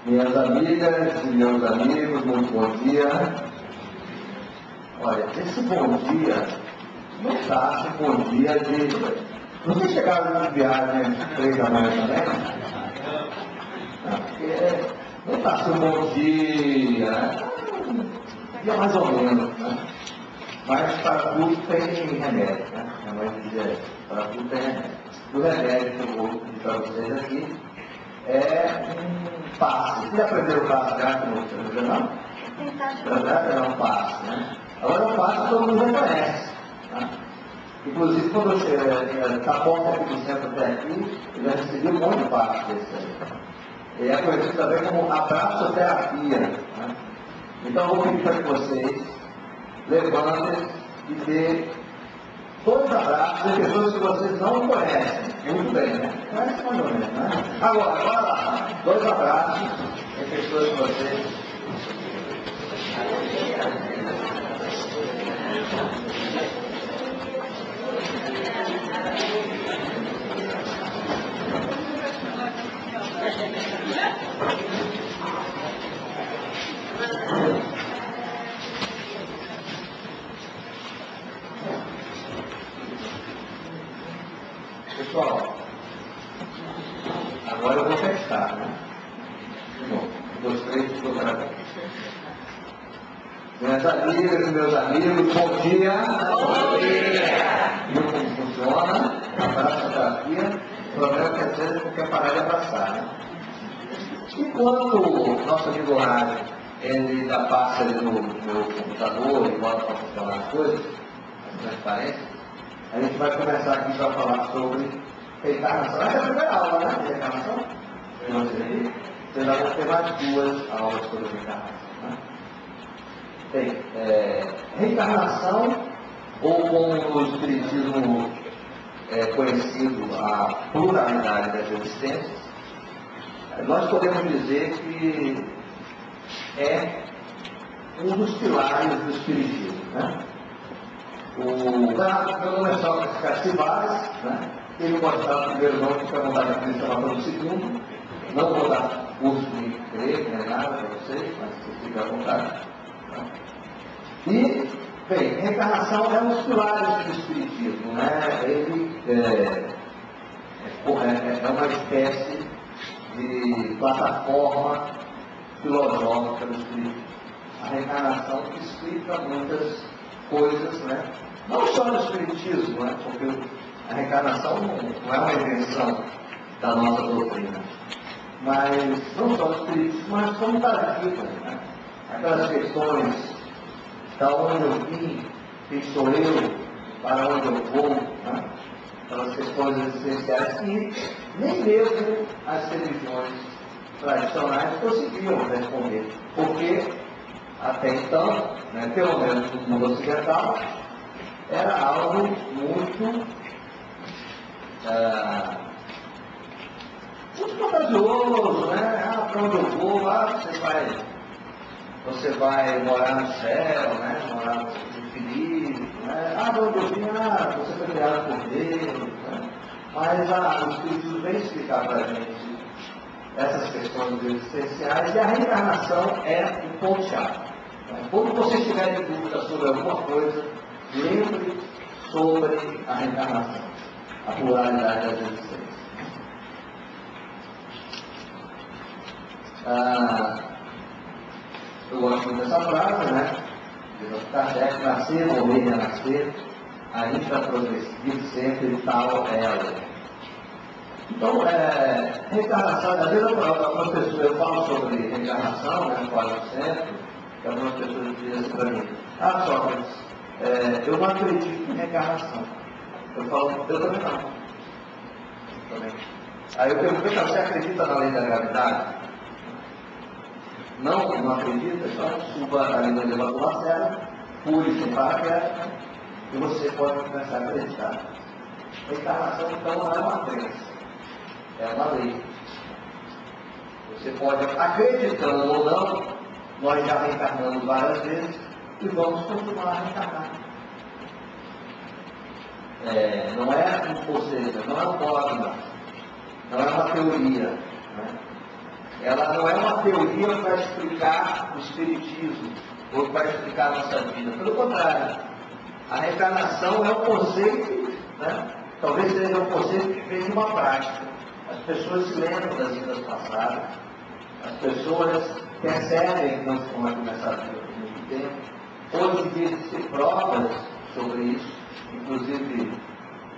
Minhas amigas e meus amigos, muito bom dia. Olha, esse bom dia não está esse bom dia de... Vocês chegaram de viagem 3 da manhã também? Não, porque não está assim um bom dia, né? Dia mais ou menos, né? Mas para tudo tem remédio, né? Minha mãe dizia, para tudo tem remédio. O remédio que eu vou pedir para vocês aqui é um passe. Vocês aprenderam o passe grátis no não? É um passe, né? Agora o passe todo mundo já conhece. Né? Inclusive, quando você está porta aqui do centro até aqui, eu já recebi um monte de passe desse aí. E é conhecido também como abraçoterapia. Né? Então, eu vou pedir para que vocês levantem e dê 2 abraços de pessoas que vocês não conhecem. Muito bem, né? Conhece mais ou menos, né? Agora, bora lá. 2 abraços de pessoas que vocês... Pessoal, agora eu vou testar, né? Bom, 1, 2, 3, estou gravando. Minhas amigas e meus amigos, bom dia! Bom dia! Viu como funciona? Abraço-terapia. O problema é que às vezes não quer parar de abraçar, né? Enquanto o nosso amigo Rádio, ele dá passe ali no computador e bota para funcionar as coisas, as transparências, a gente vai começar aqui para falar sobre reencarnação. Essa é a primeira aula, né? De reencarnação. Vocês vão ter mais 2 aulas sobre reencarnação. Né? Bem, reencarnação, ou como no Espiritismo é conhecido a pluralidade das existências, nós podemos dizer que é um dos pilares do Espiritismo. Né? Meu nome é Sócrates Castivares, né? Quem não gostar do primeiro nome, fica à vontade de chamar pelo segundo. Não vou dar curso de grego, nem nada para vocês, mas vocês ficam à vontade. Né? E, bem, reencarnação é um dos pilares do Espiritismo, né? Ele é uma espécie de plataforma filosófica do Espiritismo. A reencarnação explica muitas coisas, né? Não só no Espiritismo, né? Porque a reencarnação não é uma invenção da nossa doutrina, mas não só no Espiritismo, mas como está aqui, né? Aquelas questões da onde eu vim, quem sou eu, para onde eu vou, né? Aquelas questões existenciais que nem mesmo as religiões tradicionais conseguiam responder, porque até então, né, pelo menos no mundo ocidental, era algo muito fantasioso, né? Para onde eu vou, você vai morar no céu, né? Morar no infinito, né? Para onde eu vim, você foi criado por Deus, né? Mas o Espiritismo vem explicar para a gente essas questões existenciais, e a reencarnação é um ponto-chave. Quando você estiver em dúvida sobre alguma coisa, lembre sobre a reencarnação, a pluralidade das existências. Eu gosto muito dessa frase, né? De Kardec: nascer, morrer e renascer, ainda progredir sempre tal é a lei. Então, reencarnação, às vezes eu falo sobre reencarnação, né, no Quadro Centro, que algumas pessoas dizem assim para mim: Sócrates, eu não acredito em reencarnação. Eu falo: eu também não. Também. Aí eu pergunto: você acredita na lei da gravidade? Não acredita? Então suba ali no elevador Lacerda, pule sem paraquedas, e você pode começar a acreditar. Reencarnação, então, não é uma crença, é uma lei. Você pode, acreditando ou não, nós já reencarnamos várias vezes e vamos continuar a reencarnar. Não é, ou seja, não é um dogma, não é uma teoria. Né? ela não é uma teoria para explicar o espiritismo, ou para explicar a nossa vida. Pelo contrário, a reencarnação é um conceito, né? Talvez seja um conceito que vem de uma prática. As pessoas se lembram das vidas passadas, as pessoas percebem que não vai começar a vida por muito tempo. Hoje em dia existem provas sobre isso, inclusive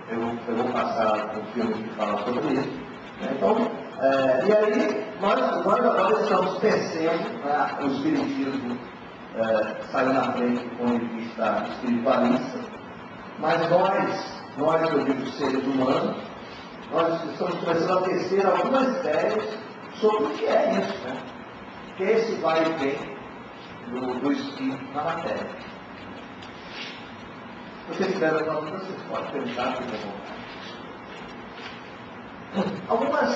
eu vou passar um filme que fala sobre isso. Então, e aí nós agora estamos tecendo, né, o espiritismo saiu na frente do ponto de vista espiritualista, mas nós, eu digo, seres humanos, nós estamos começando a tecer algumas ideias sobre o que é isso, né? Que é esse vai e vem do espírito na matéria. Se vocês tiverem alguma dúvida, vocês podem perguntar, fica à vontade. Algumas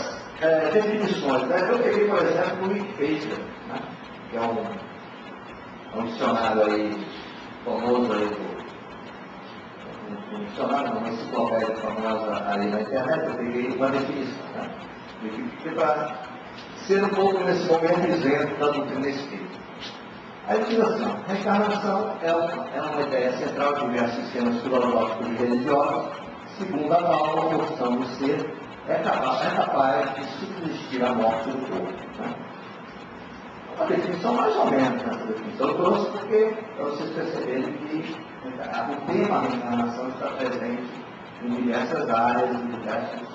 definições, né? Eu peguei, por exemplo, o Wikipedia, né? Que é um dicionário aí famoso aí um dicionário, uma enciclopédia famosa aí na internet. Eu peguei uma definição, né? Para ser um pouco nesse momento isento da doutrina espírita. Aí diz assim: reencarnação é uma ideia central de diversos sistemas filosóficos e religiosos, segundo a qual a porção do ser é capaz de subsistir a morte do corpo. Né? Uma definição mais ou menos, essa definição eu trouxe porque para vocês perceberem que o tema reencarnação está presente em diversas áreas, em diversos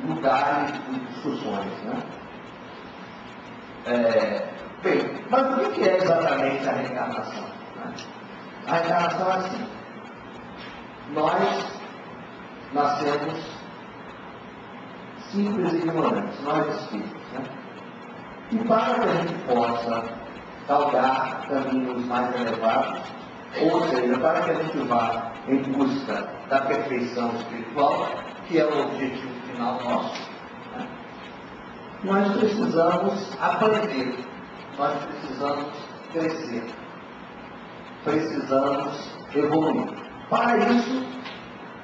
lugares de discussões. Né? Bem, mas o que é exatamente a reencarnação? Né? A reencarnação é assim: nós nascemos simples e ignorantes, nós espíritos. Né? E para que a gente possa galgar caminhos mais elevados, ou seja, para que a gente vá em busca da perfeição espiritual, que é o objetivo final nosso, né? Nós precisamos aprender, nós precisamos crescer, precisamos evoluir. Para isso,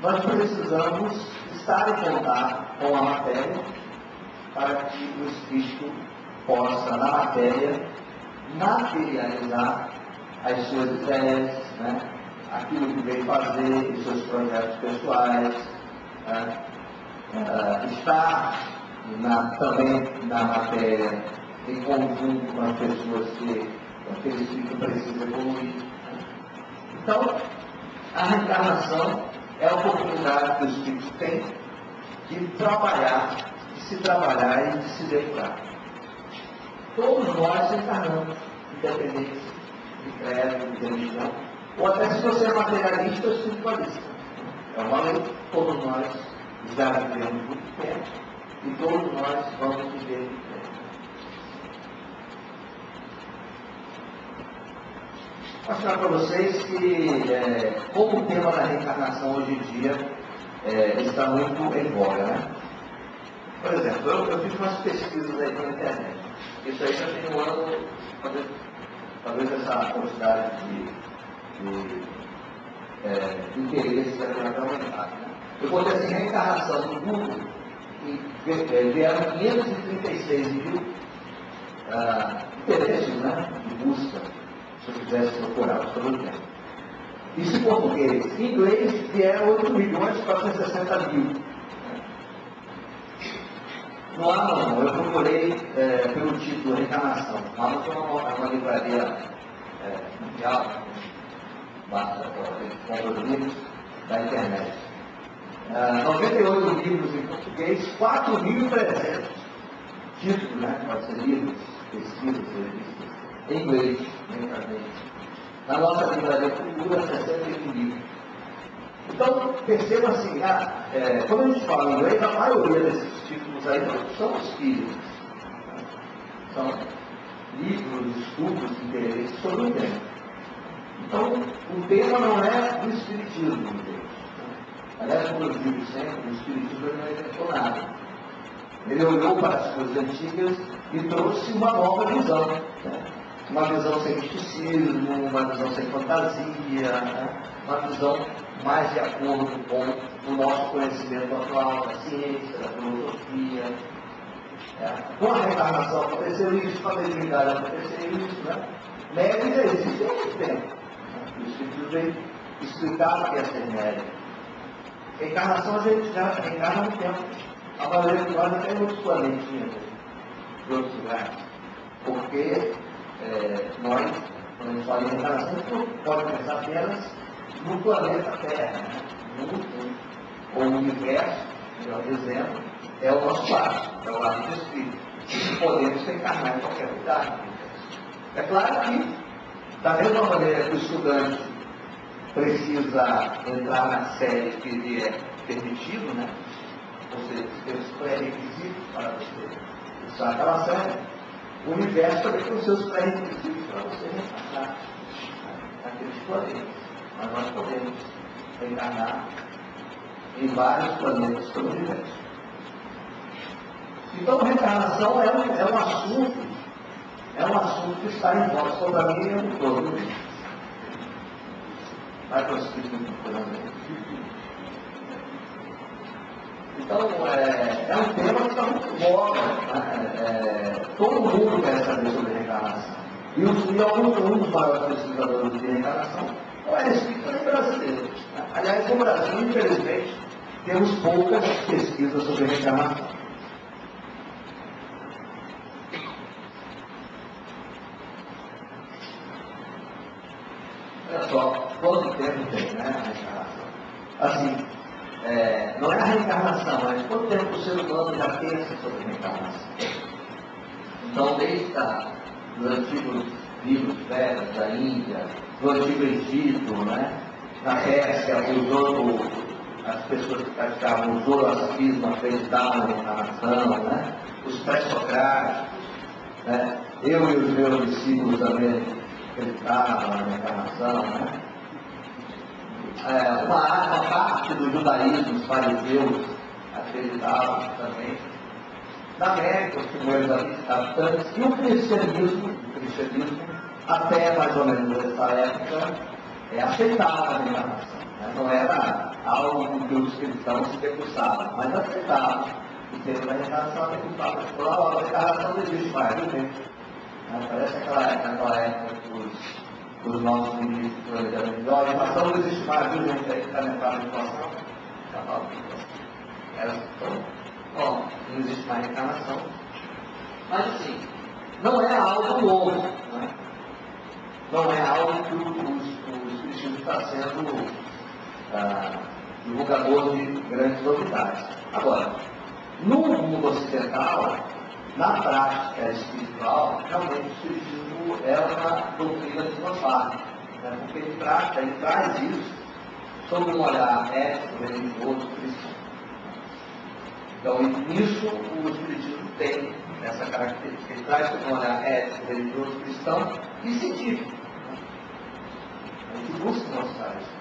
nós precisamos estar em contato com a matéria, para que o espírito possa, na matéria, materializar as suas ideias, né? Aquilo que veio fazer, os seus projetos pessoais, né? Estar também na matéria em conjunto com as pessoas que aquele espírito precisa evoluir. Então, a reencarnação é a oportunidade que o espírito tem de trabalhar, de se trabalhar e de se depurar. Todos nós encarnamos, independente de credo, de religião, ou até se você é materialista ou espiritualista. É uma lei, todos nós já vivemos muito tempo e todos nós vamos viver muito tempo. Vou mostrar para vocês que, como o tema da reencarnação hoje em dia está muito em voga, né? Por exemplo, eu fiz umas pesquisas aí na internet. Isso aí já tem um ano, talvez essa quantidade de interesse já tenha aumentado. Né? Eu botei assim, reencarnação no Google, e vieram 536 mil interesses, né, de busca, se eu quisesse procurar sobre o tempo. Isso em português. Em inglês vieram 8.460.000. No Amazon, eu procurei pelo título Reencarnação. O Amazon é uma livraria mundial, basta compra livros da internet. 98 livros em português, 4.300 títulos, né? Pode ser livros, pesquisas, revistas, em inglês, na nossa livraria Cultura, 61 livros. Então, perceba assim, quando a gente fala em inglês, a maioria desses títulos aí são espíritos. São livros, estudos, interesses sobre o tema. Então, o tema não é do espiritismo, aliás, como eu digo sempre, o espiritismo não inventou nada. Ele olhou para as coisas antigas e trouxe uma nova visão. Né? Uma visão sem misticismo, uma visão sem fantasia, né? Uma visão mais de acordo com o nosso conhecimento atual, da ciência, da filosofia. Com a reencarnação aconteceu isso, com a mediunidade aconteceu isso, né? Médios existem há muito tempo. O Espírito veio explicar o que é ser médio. Reencarnação a gente já reencarna no tempo. A maioria de nós até em outros planetinhas, de outros lugares. Porque nós, quando a gente fala em reencarnação, a gente não pode pensar apenas no planeta Terra, né? O universo, melhor dizendo, é o nosso lado, é o lado do Espírito. E podemos reencarnar em qualquer lugar. É claro que, da mesma maneira que o estudante precisa entrar na série que lhe é permitido, né? Ou seja, tem os pré-requisitos para você usar aquela série, o universo também tem os seus pré-requisitos para você reencarnar naqueles planetas. Mas nós podemos reencarnar em vários planetas do universo. Então, reencarnação é um assunto que está em voga sobre a minha e todo. Vai para o Espírito também. Então, é um tema que está muito voga. Todo mundo quer saber sobre reencarnação. E um dos maiores pesquisadores de reencarnação é o Espírito nem brasileiro. Aliás, no Brasil, infelizmente, temos poucas pesquisas sobre reencarnação. Olha só, quanto tempo tem, né, a reencarnação? Assim, não é a reencarnação, mas quanto tempo o ser humano já pensa sobre a reencarnação? Então, desde os antigos livros velhos da Índia, do Antigo Egito, né, na Pérsia, as pessoas que praticavam o zoroastrismo acreditavam na reencarnação, né, os pré-socráticos, né, eu e os meus discípulos também acreditavam na reencarnação, né. Uma parte do judaísmo, os fariseus acreditavam também. Na América, os primeiros habitantes, e o cristianismo, até mais ou menos nessa época, aceitava a reencarnação. Né? Não era algo que os cristãos se debruçavam, mas aceitavam. O termo da reencarnação acreditava. A reencarnação não existe mais, viu, gente? Parece aquela época que os nossos ministros a reencarnação não existe mais, viu, gente? Aí está metade da situação. Bom, não existe mais reencarnação. Mas assim, não é algo novo. Né? Não é algo que o Espiritismo está sendo divulgador de grandes novidades. Agora, no mundo ocidental, na prática espiritual, realmente o Espiritismo é uma doutrina filosófica, né? Porque ele traz isso sob um olhar ético, religioso, cristão. Então, nisso, o Espiritismo tem essa característica. Ele traz sob um olhar ético, religioso, cristão e científico. A gente busca mostrar isso.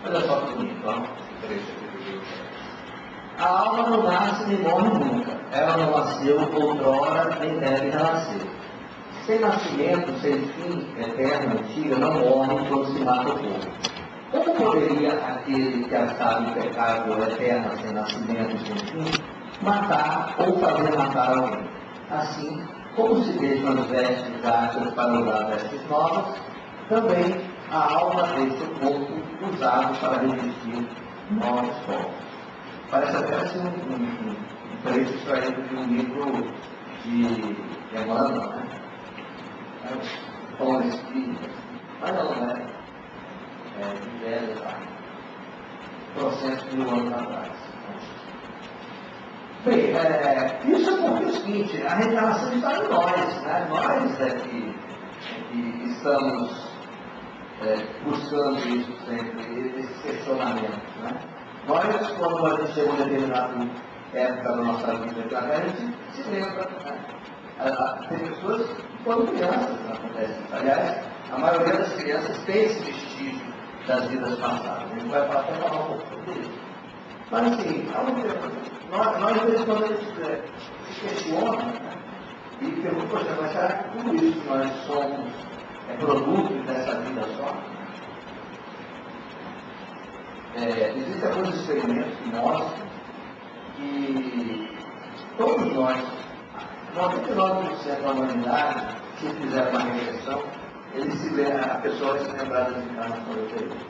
Olha só que bonito, ó. A alma não nasce nem morre nunca. Ela não nasceu outrora, nem deve renascer. Sem nascimento, sem fim, eterna, antiga, não morre quando se mata o povo. Como poderia aquele que sabe o pecado eterno, sem nascimento e sem fim, matar ou fazer matar alguém? Assim, como se deixam as vestes gastas para usar vestes novas, também a alma deixa o corpo usado para revestir novos corpos. Parece até assim um trecho extraído de um livro de Emmanuel, né? Tom Espírita, mas não, né? De velho, processo de 1000 anos atrás. Bem, isso é porque é o seguinte, a reencarnação está em nós, né? Nós é que estamos buscando isso sempre, esse questionamento, né? Nós, quando a gente chega em determinada época da nossa vida, a gente se lembra, né? Tem pessoas que quando crianças não acontece isso. Aliás, a maioria das crianças tem esse vestígio das vidas passadas. A gente vai até falar um pouco sobre isso. Mas assim, nós de vez em quando a gente se questiona, né? E pergunta, poxa, mas será que tudo isso que nós somos produto dessa vida só? existem alguns experimentos que mostram que todos nós, 99% da humanidade, se fizer uma regressão, a pessoa vai se lembrar das encarnações anteriores.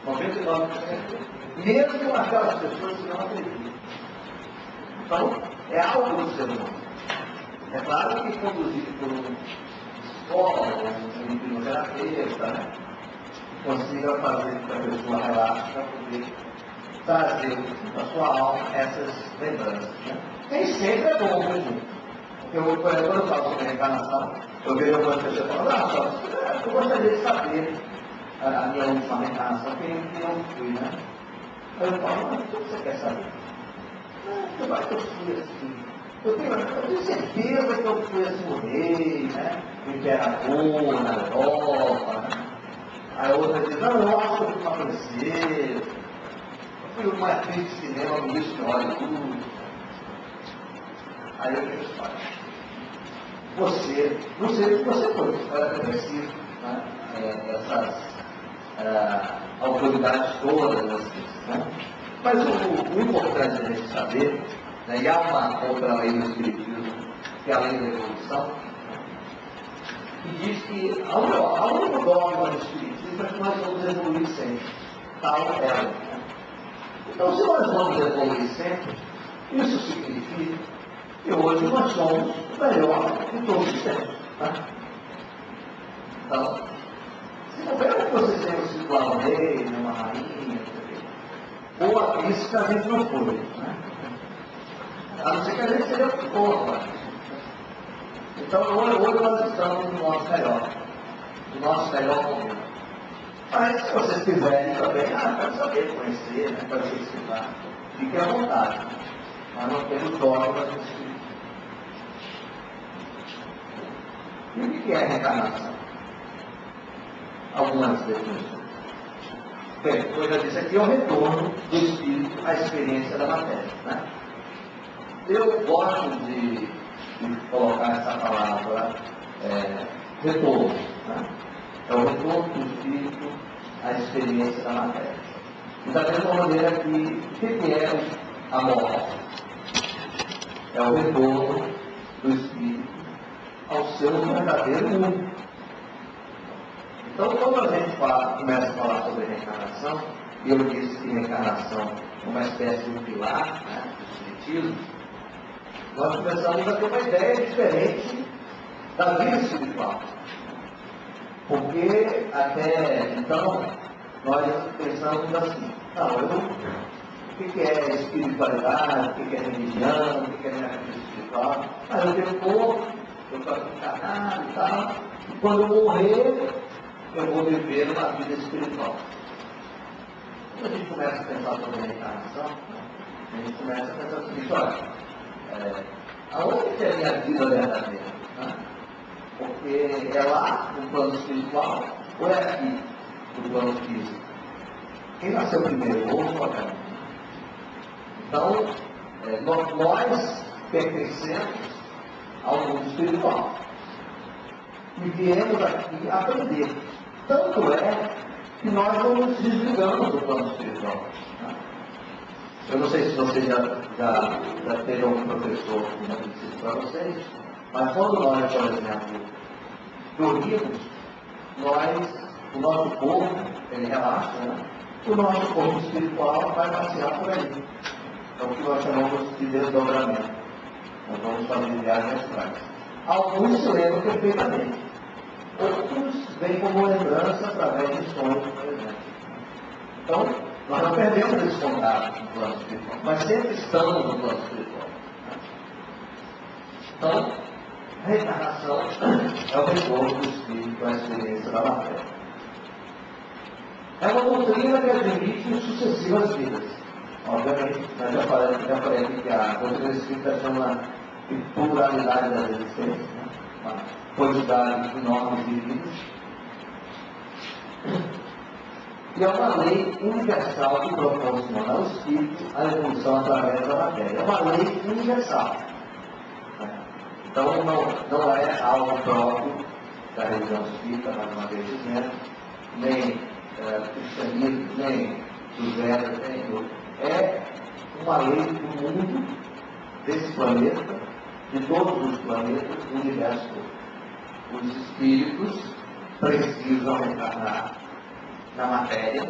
99%. Mesmo aquelas pessoas que não acreditam. Então, é algo do ser humano. É claro que conduzido por um psicólogo, um hipnoterapeuta, né? Consiga fazer com que a pessoa relaxe para poder trazer para sua alma essas lembranças. Né? Nem sempre é bom, mesmo. Porque quando eu falo sobre reencarnação, eu vejo algumas pessoas falando, eu gostaria de saber a minha última reencarnação, que eu fui, né? Aí eu falo, mas o que você quer saber? Eu acho que eu fui assim. Eu tenho certeza que eu fui assim um rei, né? Um imperador na Europa, né? Aí outra diz, não, eu acho que eu fui uma princesa. Eu fui uma atriz de cinema, ministro de Hollywood. Aí eu penso, olha, você, não sei o que você foi, você foi até preciso, né? Essas autoridades todas, né? Mas o importante a gente saber, né, e há uma outra lei do Espiritismo, que é a lei da evolução, que diz que a única dogma do Espiritismo é que nós vamos evoluir sempre. Tal é ela. Né? Então, se nós vamos evoluir sempre, isso significa que hoje nós somos melhor que todos os tempos. Né? Então, se não é que você tenha sido um rei, uma rainha, ou a isso que a gente não foi. Né? A não ser que a gente seja porra. Então, hoje nós estamos no nosso melhor momento. Mas se vocês quiserem também, quero saber, conhecer, né, para estudar, fiquem à vontade. Mas não temos dogmas do Espírito. E o que é a reencarnação? Algumas definições. Bem, como eu já disse aqui, é o retorno do espírito à experiência da matéria. Né? Eu gosto de colocar essa palavra retorno. Né? É o retorno do espírito à experiência da matéria. E da mesma maneira que o que é a morte? É o retorno do espírito ao seu verdadeiro mundo. Então, quando a gente começa a falar sobre reencarnação, e eu disse que reencarnação é uma espécie de pilar, né, do espiritismo, nós começamos a ter uma ideia diferente da vida espiritual. Porque até então, nós pensamos assim, o que é espiritualidade, o que é religião, o que é vida espiritual? Eu tenho corpo, eu estou aqui encarnado e tal, e quando eu morrer, eu vou viver uma vida espiritual. Quando a gente começa a pensar sobre a reencarnação, a gente começa a pensar o seguinte, olha, aonde que é a minha vida verdadeira? Né? Porque é lá, no plano espiritual, ou é aqui, no plano físico? Quem nasceu primeiro, ou a cara? Então, nós pertencemos ao mundo espiritual. E viemos aqui aprender. Tanto é que nós não nos desligamos do plano espiritual. Né? Eu não sei se vocês já teve algum professor que já disse isso para vocês, mas quando nós, por exemplo, dormimos, o nosso corpo, ele relaxa, né? O nosso corpo espiritual vai passear por aí. É o que nós chamamos de desdobramento. Nós vamos fazer viagens astrais. Alguns se lembram perfeitamente. Outros vêm como lembrança através de sonhos, por exemplo. Então, nós não perdemos esse contato no plano espiritual, mas sempre estamos no plano espiritual. Então, a reencarnação é o retorno do espírito à experiência da matéria. É uma doutrina que admite sucessivas vidas. Obviamente, eu já falei aqui que a doutrina espírita chama de pluralidade das existências, né? Uma quantidade enorme de vidas. E é uma lei universal que proporciona ao espírito a evolução através da matéria. É uma lei universal. Então, não é algo próprio da religião espírita, mais uma vez dizendo, nem cristianismo, nem do zero até em outro. É uma lei do mundo, desse planeta, de todos os planetas, do universo todo. Os espíritos precisam encarnar na matéria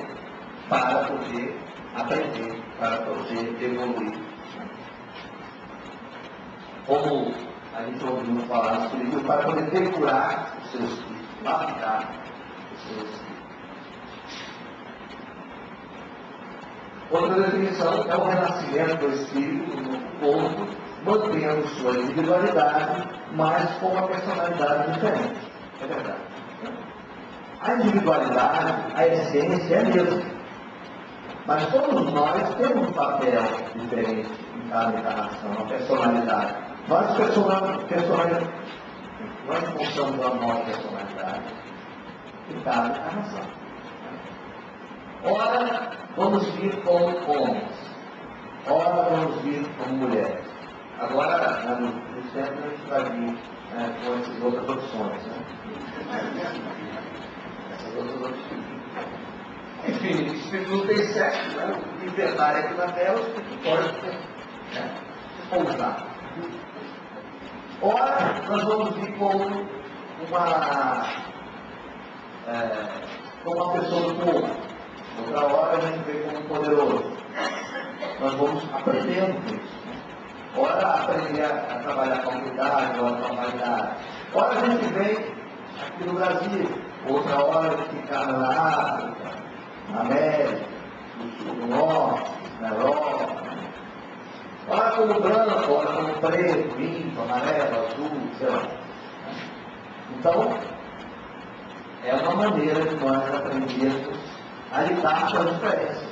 para poder aprender, para poder evoluir. Como a gente ouviu falar sobre isso, para poder depurar os seus espíritos, lapidar os seus espíritos. Outra definição é o renascimento do espírito no corpo, mantendo sua individualidade, mas com uma personalidade diferente. É verdade. A individualidade, a essência é a mesma. Mas todos nós temos um papel diferente em cada encarnação, uma personalidade. Nós funcionamos a nossa personalidade em cada encarnação. Ora, vamos vir como homens. Ora, vamos vir como mulheres. Agora, no centro, a gente vai vir com essas outras opções. Essas outras opções. Enfim, o espírito não tem sexo, né? Inventário aqui na tela, o espírito pode pousar. Ora, nós vamos vir como uma pessoa do povo. Outra hora a gente vê como poderoso. Nós vamos aprendendo com isso. Ora aprender a trabalhar com a humildade, ora com a vaidade. Ora a gente vem aqui no Brasil, outra hora a gente encarna na África, na América, no Sul do Norte, na Europa. Ora como branco, ora como preto, limpo, amarelo, azul, sei lá. Então, é uma maneira de nós aprendermos a lidar com as diferenças.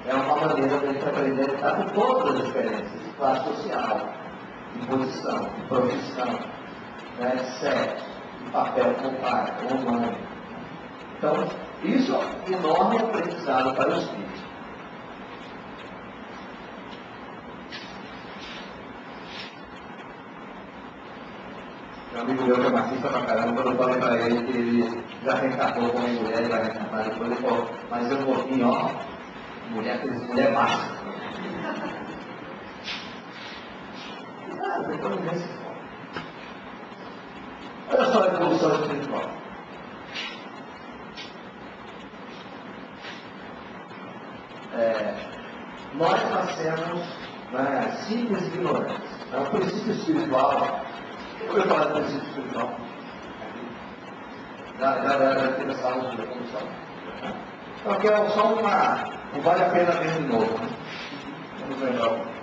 É uma maneira de a gente aprender a lidar com todas as diferenças, de classe social, de posição, de profissão, de sexo, de papel como pai, como mãe. Então, isso é um enorme aprendizado para os filhos. Um amigo meu que é machista pra caramba, quando eu falei pra ele que ele já reencarnou com uma mulher e vai reencarnar depois, ele falou, mas eu vou vir, ó, mulher macha. Depois ninguém se fala. Olha só a evolução espiritual. Nós nascemos simples e ignorantes. É um princípio espiritual. Eu vou falar do princípio espiritual. Já teve essa aula de evolução. Então aqui é só uma. Não vale a pena ver de novo. Né? Vamos lembrar.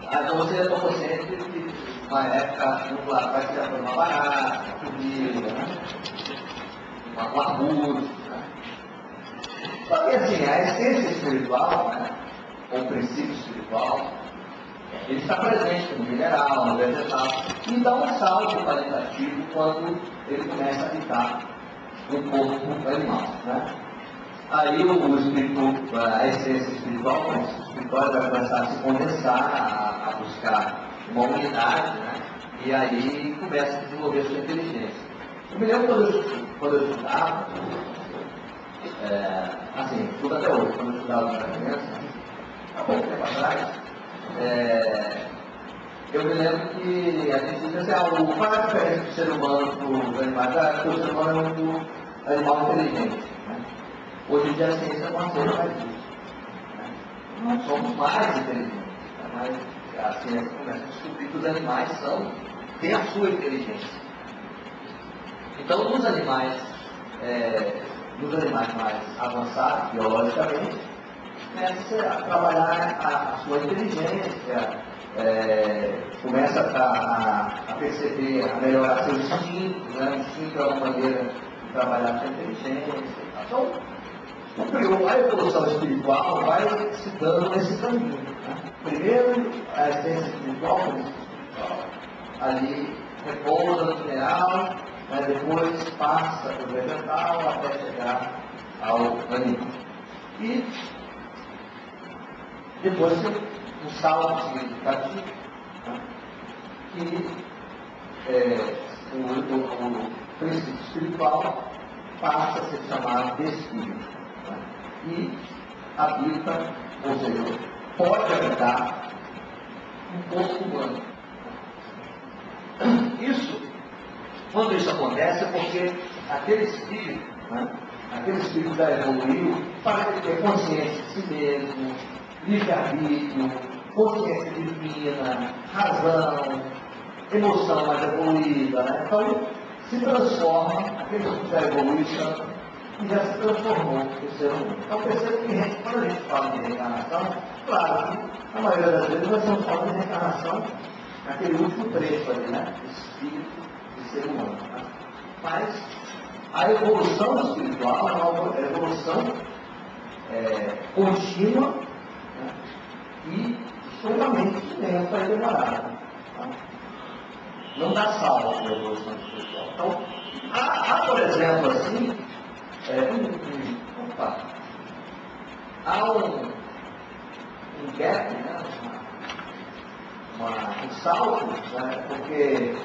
Então você já está consciente que uma época, lá atrás, já foi uma barata, uma comida, né? Um abuso. Né? Só que assim, a essência espiritual, né? Ou o princípio espiritual, ele está presente no mineral, no vegetal, e dá um salto qualitativo quando ele começa a habitar no corpo animal. Né? Aí o espírito, a essência espiritual, o espiritual vai começar a se condensar, a buscar uma unidade, né? E aí começa a desenvolver sua inteligência. Eu me lembro quando eu estudava, assim, estudo até hoje, quando eu estudava na criança, há pouco tempo atrás, eu me lembro que a gente dizia assim, qual é a diferença do ser humano para os animais? Porque o ser humano é um animal inteligente. Né? Hoje em dia a ciência não aceita mais isso. Né? Nós somos mais inteligentes. Né? Mas a ciência começa a descobrir que os animais têm a sua inteligência. Então, nos animais mais avançados, biologicamente, começa a trabalhar a sua inteligência, começa a perceber, a melhorar seus instintos, né? O instinto é uma maneira de trabalhar sua inteligência. Então, a evolução espiritual vai se dando nesse caminho. Né? Primeiro, a essência espiritual, ali repousa no mineral, depois passa para o vegetal até chegar ao animal. E depois um salto significativo, né? Que o princípio espiritual passa a ser chamado de espírito. Né? E habita, ou seja, pode habitar um corpo humano. Quando isso acontece, é porque aquele espírito, né, aquele espírito já evoluiu para ter consciência de si mesmo, livre-arbítrio, consciência divina, razão, emoção mais evoluída. Né? Então, se transforma, aquele espírito já evoluiu e já se transformou no ser humano. Então, perceba que quando a gente fala de reencarnação, claro que, a maioria das vezes, nós estamos falando de reencarnação naquele último trecho ali, né? Espírito de ser humano. Né? Mas a evolução espiritual é uma evolução contínua, né? E extremamente lenta e demorada. Tá? Não dá salvo a evolução espiritual. Então, há por exemplo, assim, há um gap, né? Um salto, né? Porque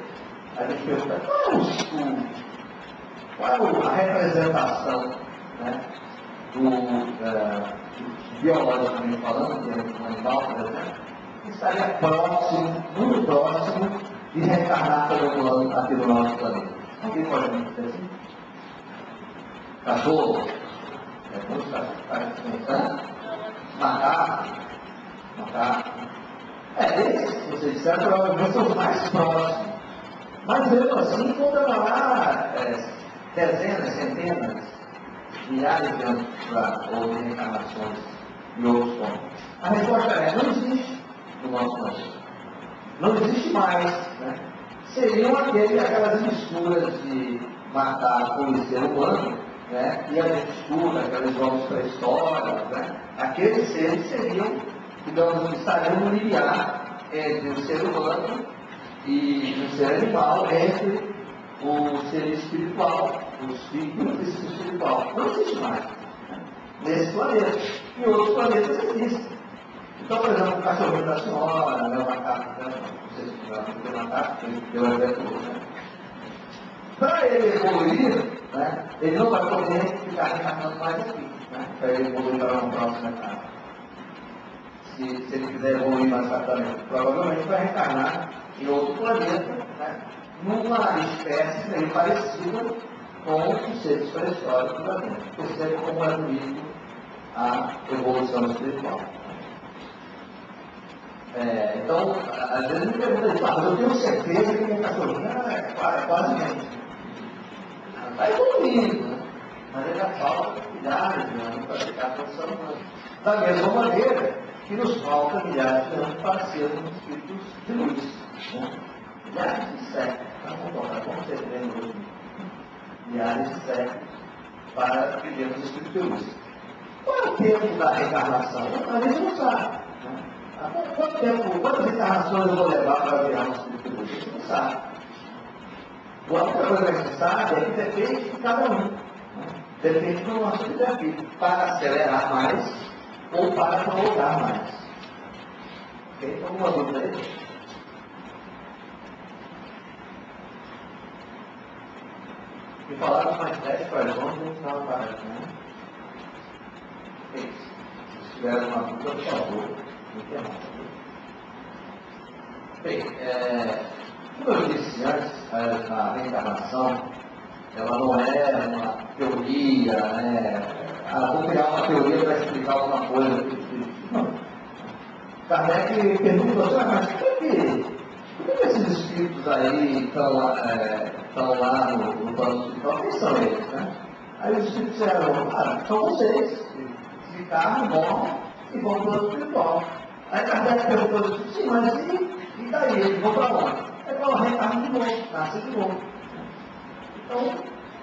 a gente pergunta qual é a representação, né? Biologicamente falando, do animal, por exemplo, que estaria próximo, muito próximo, de reencarnar aqui no nosso planeta. Alguém pode me dizer assim? Cachorro? Como está pensando? Macaco? Esses, vocês disseram, provavelmente são os mais próximos. Mas mesmo assim, vão demorar dezenas, centenas, milhares de anos para outras reencarnações e outros pontos. A resposta é: não existe no nosso planeta. Não existe mais. Né? Seriam aquelas misturas de macaco com o ser humano, né? E a gente estuda aqueles jogos pré-históricos, né? Aqueles seres seriam, digamos, estariam no limiar entre o ser humano e o ser animal, entre o ser espiritual, o espírito e o espiritual. Não existe mais, né? Nesse planeta. E outros planetas existem. Então, por exemplo, o cachorro da senhora, né, o macaco, né? Não sei se o macaco, deu um exemplo, né? Para ele evoluir, né, ele não vai poder ficar reencarnando mais aqui, né, para ele evoluir para uma próxima etapa. Se ele quiser evoluir mais rapidamente, provavelmente vai reencarnar em outro planeta, né, numa espécie meio parecida com os seres pré-históricos da Terra. Perceba como é bonito a evolução espiritual. Então, às vezes me pergunta, mas eu tenho certeza que minha cachorrinha é quase gente. Está evoluindo, né? Mas ainda falta milhares de anos para ficar funcionando. Da mesma maneira que nos falta milhares de anos para sermos espíritos de luz. Né? Milhares de séculos, vamos ser hoje. Milhares de séculos para vivermos espíritos de luz. Qual é o tempo da reencarnação? A gente não sabe. Né? Quantas encarnações eu vou levar para virar um espírito de luz? A gente não sabe. A outra coisa que a gente sabe é que depende de cada um. Né? Depende do nosso livre-arbítrio, para acelerar mais ou para prolongar mais. Tem alguma dúvida aí? E falaram mais 10 para as 11, a gente estava parando, né? Se tiver uma dúvida, por favor, me interrompa. Bem, como eu disse antes, a reencarnação, ela não é uma teoria, né? Vou criar uma teoria para explicar alguma coisa. Não. Kardec perguntou assim, mas por que esses espíritos aí estão lá no plano espiritual? Quem são eles, né? Aí os espíritos disseram, são vocês, que ficaram, morrem e vão para o plano espiritual. Aí Kardec perguntou assim, sim, mas e daí? Eles vão para onde? Ela reencarna de novo, nasce de novo. Então,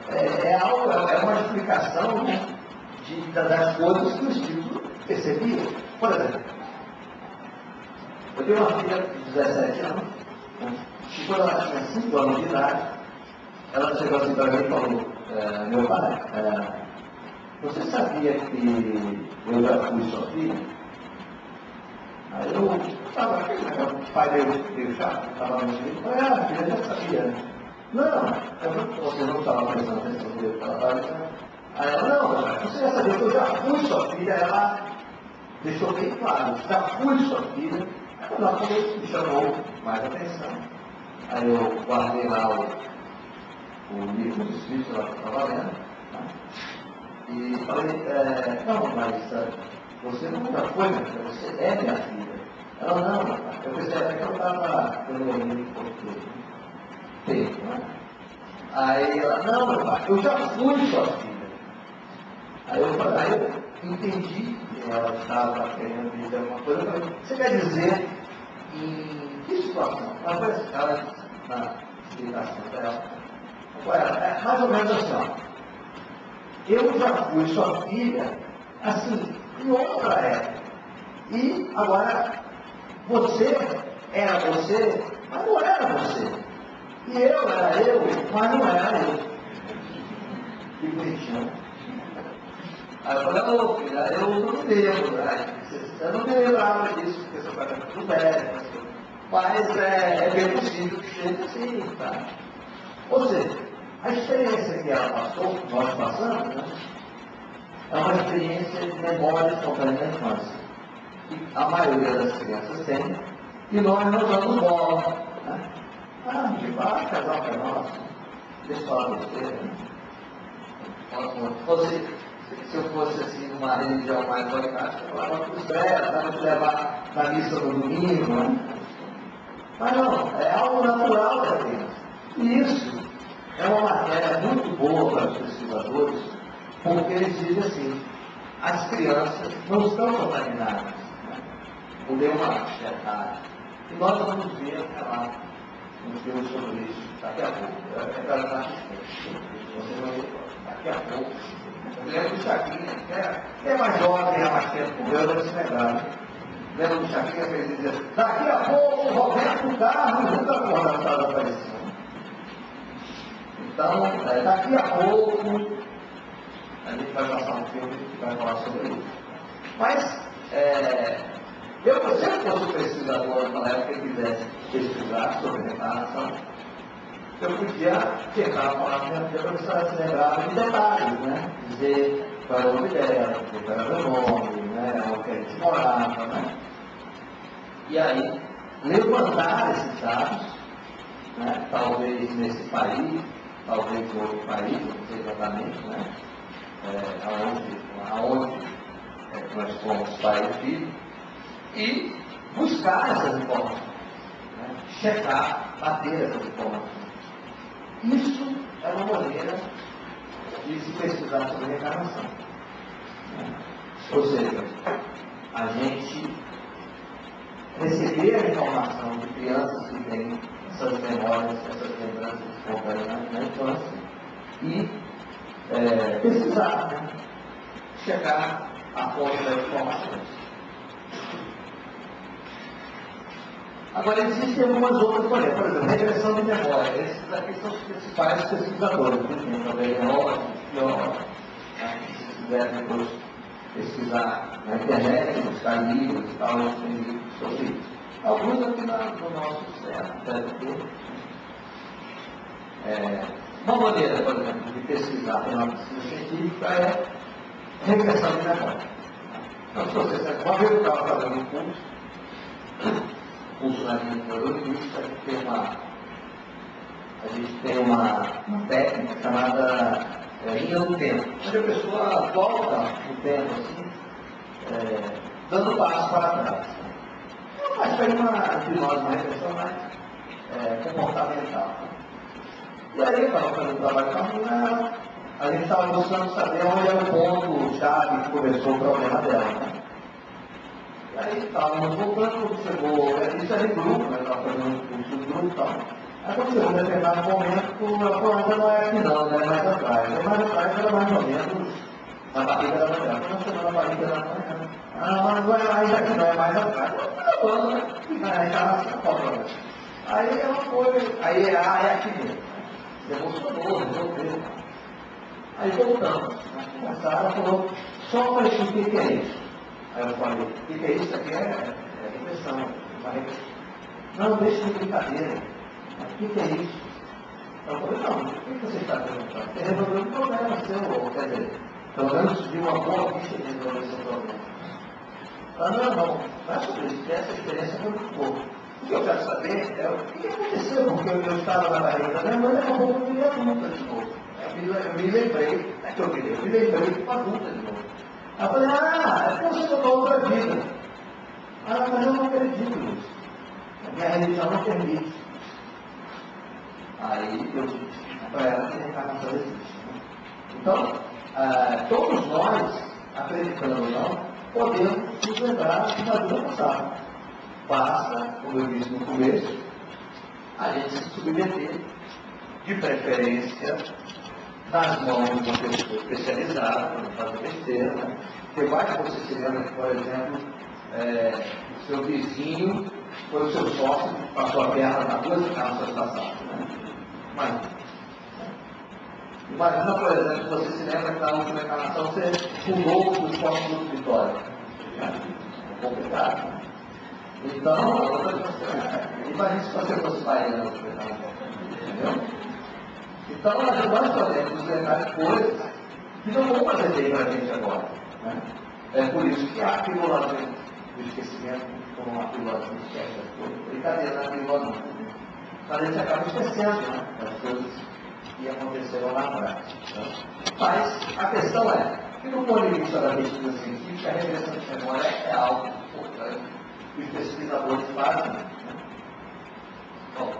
é uma explicação, né, das coisas que o espírito percebia. Por exemplo, eu tenho uma filha de 17 anos, né, e quando ela tinha 5 anos de idade, ela chegou assim para mim e falou, meu pai, você sabia que eu já fui sua filha? Aí eu estava aqui, né? O pai dele chato, estava no meio, eu falei, filha, já sabia. você não estava prestando atenção no que ela estava dizendo. Aí ela, não, você já sabia que eu já fui sua filha, ela deixou bem claro, já fui sua filha. Aí quando ela falou, me chamou mais atenção. Aí eu guardei lá o livro dos Espíritos, ela estava lendo, né? E falei, não, mas você nunca foi minha filha, você é minha filha. Ela, não, eu pensei até que eu estava pelo livro português. Tempo, né? Aí ela, não, meu pai, eu já fui sua filha. Aí eu entendi que ela estava querendo dizer alguma coisa. Eu falei, você quer dizer em que situação? Ela foi ela na explicação dela. É mais ou menos assim, ó. Eu já fui sua filha, assim, em outra época. E agora, você era você, mas não era você. E eu era eu, mas não era eu. Que bonitinho. Aí eu falei, ô filha, eu não lembro, né? Eu não me lembrava disso, porque seu pai está tudo velho. Mas é bem possível que seja assim, tá? Ou seja, a experiência que ela passou, que nós passamos, né? É uma experiência de memória espontânea da infância. Que a maioria das crianças tem, e nós não damos bola, né? De baixo, casal que é nosso. Deixa eu falar pra você. Se eu fosse assim, numa religião mais orgânica, eu falava para os velhos, dava de levar na missa no domingo, né? Mas não, é algo natural da criança. E isso é uma matéria muito boa para os pesquisadores, porque eles dizem assim, as crianças não estão contaminadas, né? Por nenhuma checagem. E nós vamos ver até lá. Um filme sobre isso daqui a pouco. Você vai ver daqui a pouco. Eu lembro do Chacrinha, que é mais jovem, é mais tempo com eu, deve se lembrar. Lembro do Chacrinha que ele dizia, daqui a pouco o Roberto Carlos nunca estava aparecendo. Então, daqui a pouco a gente vai passar um filme que vai falar sobre isso. Mas, eu sempre fosse pesquisador na época que quisesse pesquisar sobre reencarnação, eu podia chegar a falar com a minha filha para se lembrar de detalhes, né? Dizer qual era o nome dela, dizer qual era o nome, né? Onde a gente morava, né? E aí, levantar esses dados, né? Talvez nesse país, talvez em outro país, não sei exatamente, né? Aonde nós fomos pai e filho, e buscar essas informações, né? Checar, bater essas informações. Isso é uma maneira de se pesquisar sobre reencarnação. Né? Ou seja, a gente receber a informação de crianças que têm essas memórias, essas lembranças espontâneas na infância e pesquisar, né? Checar a fonte das informações. Agora, existem algumas outras maneiras, por exemplo, regressão de memória. Esses aqui são os principais pesquisadores, por exemplo, também se quiser depois pesquisar na internet, buscar livros e tal, tem livros sobre isso. Alguns aqui no nosso sistema, deve ter. Uma maneira, por exemplo, de pesquisar pela pesquisa científica é regressão de memória. Então, se você sabe, uma vez eu estava fazendo um curso na linha neurolinguística, a gente tem uma técnica chamada linha do tempo, onde a pessoa volta no tempo, assim, dando passo para trás. Mas foi uma regressão mais comportamental. E aí eu estava fazendo trabalho com a menina, a gente estava buscando saber onde era o ponto-chave que começou o problema dela, né? E aí estávamos voltando, chegou, isso é de grupo, né? Estava fazendo um curso de grupo e tal. Aí quando chegou um determinado momento, ela falou, ainda não é aqui não, né? Mais atrás. E mais atrás era mais ou menos na barriga da mulher. Quando chegou na barriga da mulher, mas não é mais aqui não, é mais atrás. Tá bom, né? Aí estava assim, qual o problema? Aí ela foi, aí é aqui mesmo. Emocionou, resolveu. Aí voltamos, conversaram, ela falou, só para isso, o que é isso? Aí eu falei, o que é isso? Isso aqui é regressão. Não, deixa de brincadeira. Mas o que é isso? Eu falei, não, o que você está perguntando? Você resolveu um problema seu, ou quer dizer, pelo menos de uma boa vista de resolver seu problema. Não é sobre isso, essa experiência foi muito boa. O que eu quero saber é o que aconteceu, porque eu estava na barriga da minha mãe e acabou que eu me adulta de novo. Eu me lembrei, eu me lembrei de uma adulta de novo. Aí eu falei, é porque você botou outra vida. Mas eu não acredito nisso. A minha religião não permite. Aí eu disse para ela que a reencarnação existe. Então, todos nós, acreditando ou não, podemos nos lembrar de uma vida passada. Basta, como eu disse no começo, a gente se submeter, de preferência, nas mãos de uma pessoa especializada, para não fazer besteira, né? Porque vai que você se lembra que, por exemplo, o seu vizinho foi o seu sócio que passou a perna na duas encarnações passadas. Né? Imagina, por exemplo, que você se lembra que na última encarnação você pulou do esporte do Vitória. É complicado. Né? Então, imagina se você fosse pai na última encarnação. Entendeu? Então, nós podemos nos lembrar de coisas que não vão fazer bem para a gente agora. Né? É por isso que a pílula do esquecimento, como uma pílula do esquecimento, brincadeira, não é pílula não. Mas a gente acaba esquecendo, né? As coisas que aconteceram lá atrás. Né? Mas a questão é que, do ponto de vista da pesquisa científica, a regressão de memória é algo importante que os pesquisadores fazem. Né? Bom,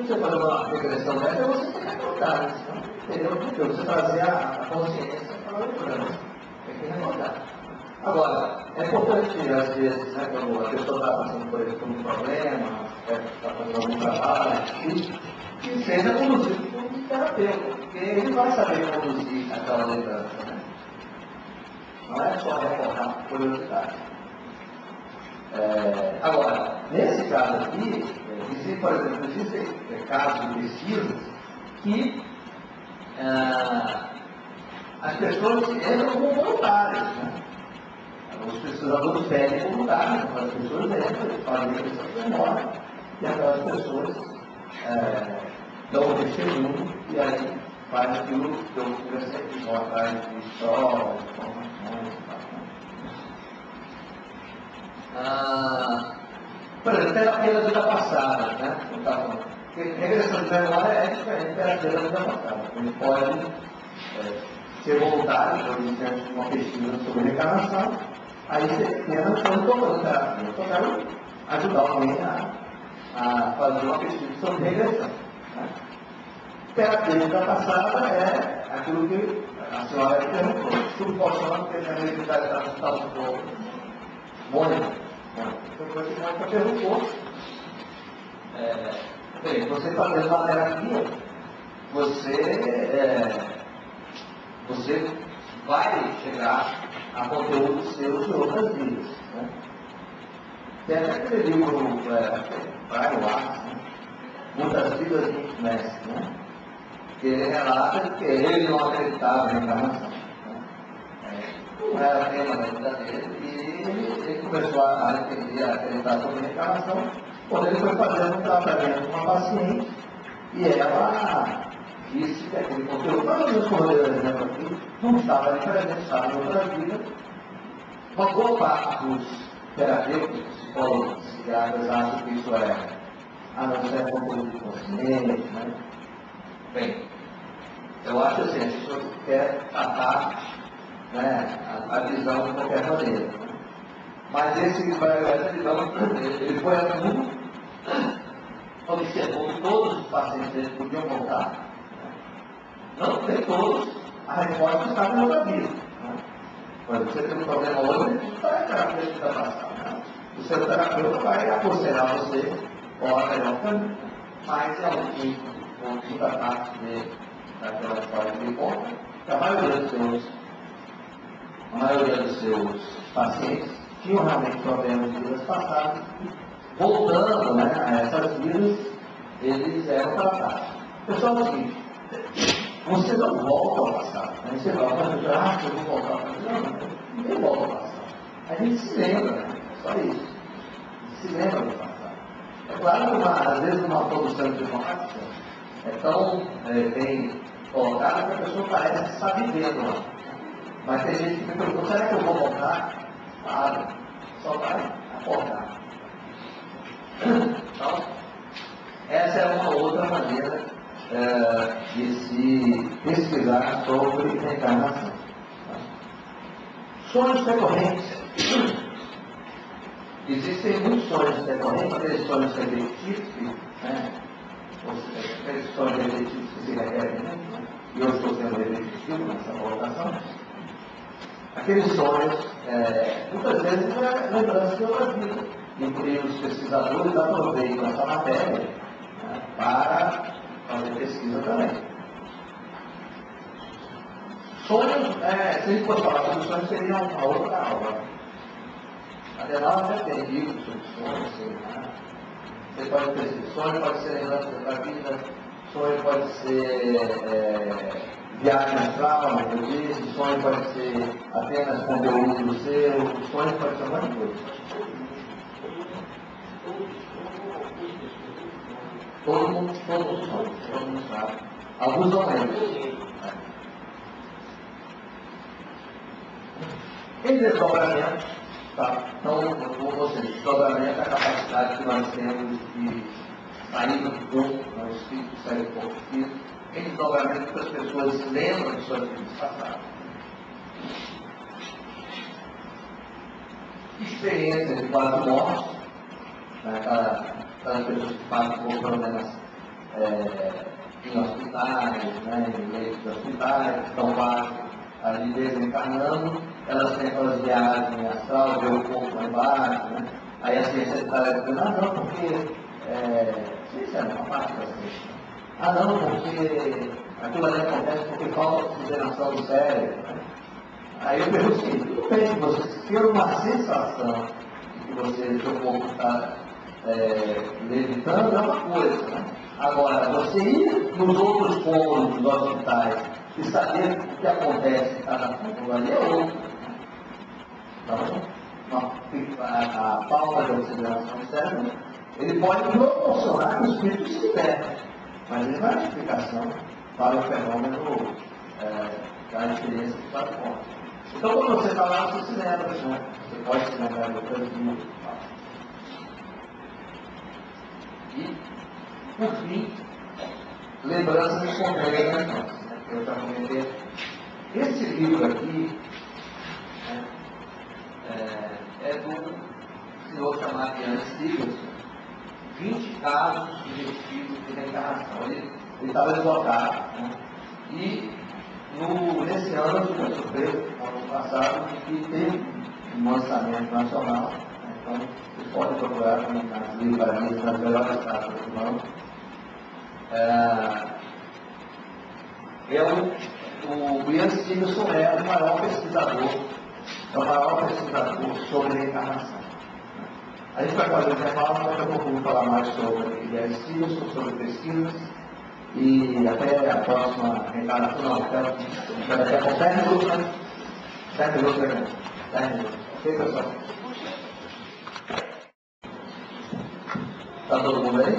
você fazer uma regressão dessa, é você ter que recordar isso, entendeu? Porque você trazer a consciência para o programa. Tem que recordar. Agora, é importante, às vezes, né, quando a pessoa está passando por um problema, está fazendo algum trabalho, que seja conduzido por um terapeuta, porque ele vai saber conduzir aquela lembrança. Né? Não é só recordar por curiosidade. Agora, nesse caso aqui, por exemplo, existem casos de pesquisa que as pessoas entram como voluntárias. Né? Os pesquisadores pedem voluntários, as pessoas entram, fazem regressão de memória, e aquelas pessoas dão o testemunho, e aí faz aquilo que eu conversei aqui, vão atrás de histórias, informações e tal. Por exemplo, terapia da vida passada, né? Porque regressão de memória é diferente da terapia da vida passada. Ele pode ser voluntário, por exemplo, uma pesquisa sobre reencarnação, aí você tem a noção de toda terapia. Eu só quero ajudar alguém a fazer uma pesquisa sobre regressão. Né? Terapia da vida passada é aquilo que a senhora perguntou. Subpocionando que a realidade está no estado do Mônica. Foi coisa que nunca perguntou. Bem, você fazendo uma terapia, você vai chegar a conteúdos seus de outras vidas. Né? Tem até aquele livro, Brian Watts, né? Muitas Vidas de um Mestre, né? Que ele relata que ele não acreditava em reencarnação. Não era tema da vida dele, e ele começou a entender, a acreditar sobre a reencarnação, quando ele foi fazendo um tratamento com uma paciente, e ela disse que aquele conteúdo, mais ou menos como eu dei o exemplo aqui, não estava ali presente, estava em outra vida. Uma boa parte dos terapeutas, psicólogos, psiquiatras, acham que isso não é conteúdo de consciência, né? Bem, eu acho assim, a pessoa quer tratar, né, a visão de qualquer maneira. Mas essa visão, ele foi a fundo, observou que todos os pacientes dele podiam voltar. Não, nem todos, a resposta estava em outra vida. Quando você tem um problema hoje, você vai a terapeuta que está passando. Né? O seu terapeuta vai aconselhar você, ou a melhor caminho, mas é o quinta parte dele naquela história que ele conta, que a maioria dos seus pacientes tinham realmente problemas de vidas passadas, voltando, né, a essas vidas, eles eram tratados. Pessoal, é o seguinte, você não volta ao passado, né? Você vai falar, eu vou voltar ao passado. Não, ninguém volta ao passado. A gente se lembra, né? É só isso. A gente se lembra do passado. É claro que às vezes uma produção de informática é tão bem colocada que a pessoa parece que está vivendo lá. Mas tem gente que me pergunta, será que eu vou voltar? Claro, só vai acordar. Então, essa é uma outra maneira de se pesquisar sobre reencarnação. Sonhos recorrentes. Existem muitos sonhos recorrentes, aqueles sonhos repetitivos, né? Aqueles sonhos repetitivos que se repetem muito, né? E eu estou sendo repetitivo nessa colocação. Aqueles sonhos, muitas vezes, é lembrança de outra vida. E por isso os pesquisadores aproveitam essa matéria, né, para fazer pesquisa também. Sonhos, se a gente fosse falar sobre sonhos, seria uma outra aula. Afinal, até tem livros sobre sonhos, né? Você pode ter sonho, pode ser lembrança da vida, sonho pode ser viagem astral, como eu disse, sonho pode ser apenas conteúdo do seu, sonho pode ser uma coisa. Todo mundo sabe. Alguns não lembram. Em desdobramento, tá? Então, desdobramento é a capacidade que nós temos de sair do corpo, o espírito sair do corpo físico. Em desdobramento, que as pessoas lembram de suas vidas passadas. Experiência de quase morte, né? Aquelas pessoas que passam por problemas em hospitais, né, em leitos de hospitais, estão lá ali desencarnando, elas têm aquelas viagens astral, ver o corpo lá embaixo, né? Aí a ciência está dizendo, não, porque isso é uma parte da ciência. Não, porque aquilo ali acontece porque falta oxigenação do cérebro. Né? Aí eu pergunto assim, tudo bem que você tem uma sensação de que seu corpo está levitando, é uma coisa, né? Agora, você ir nos outros cômodos dos hospitais e saber o que acontece em cada cômodo ali é outro. Então, a falta de oxigenação do cérebro, ele pode proporcionar que o espírito se liberte, mas ele não é explicação para o fenômeno da experiência que faz conta. Então, quando você está lá, você se lembra, né? Você pode se lembrar de outras vidas. E, por fim, lembranças espontâneas da infância. Né? Eu já comentei. Esse livro aqui, né, é do senhor chamado Ian Stevenson, 20 casos sugestivos de reencarnação. Ele estava esgotado. Né? E nesse ano eu fiquei surpreso, no ano passado, que teve um lançamento nacional. Então, vocês podem procurar nas livrarias, nas melhores casas do mundo. O Ian Stevenson é o maior pesquisador sobre reencarnação. A gente vai fazer um intervalo, daqui a pouco eu vou falar mais sobre Ian Stevenson, sobre pesquisas, e até a próxima reencarnação, não, até 10 minutos, né? 10 minutos, né? 10 minutos. Ok, pessoal? Está todo mundo aí?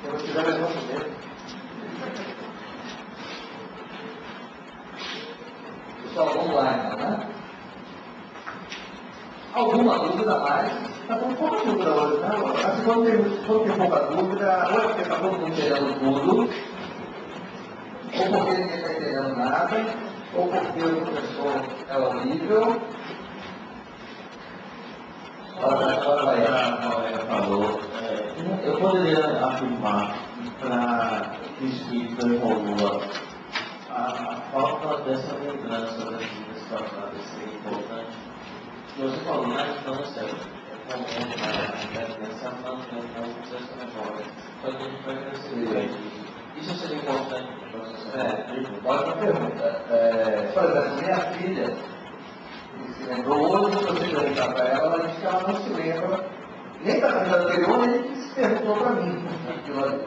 Se você quiser, levanta o dedo. Pessoal, vamos lá então, né? Alguma dúvida mais? Está com pouca dúvida hoje, né? Assim, quando tem pouca dúvida, ou é porque está todo mundo entendendo tudo, ou porque ninguém está entendendo nada, ou porque o professor é horrível. Falou, eu poderia afirmar para que o espírito evolua a falta dessa lembrança das vidas passadas seria importante. Você falou na infância, é comum a criança manter um pouco dessa memória, só que a gente vai perceber Isso seria importante para você. Ótima pergunta. Por exemplo, minha filha se lembrou hoje, se você perguntar para ela, ela diz que ela não se lembra nem da vida anterior, nem que se perguntou para mim aquilo ali.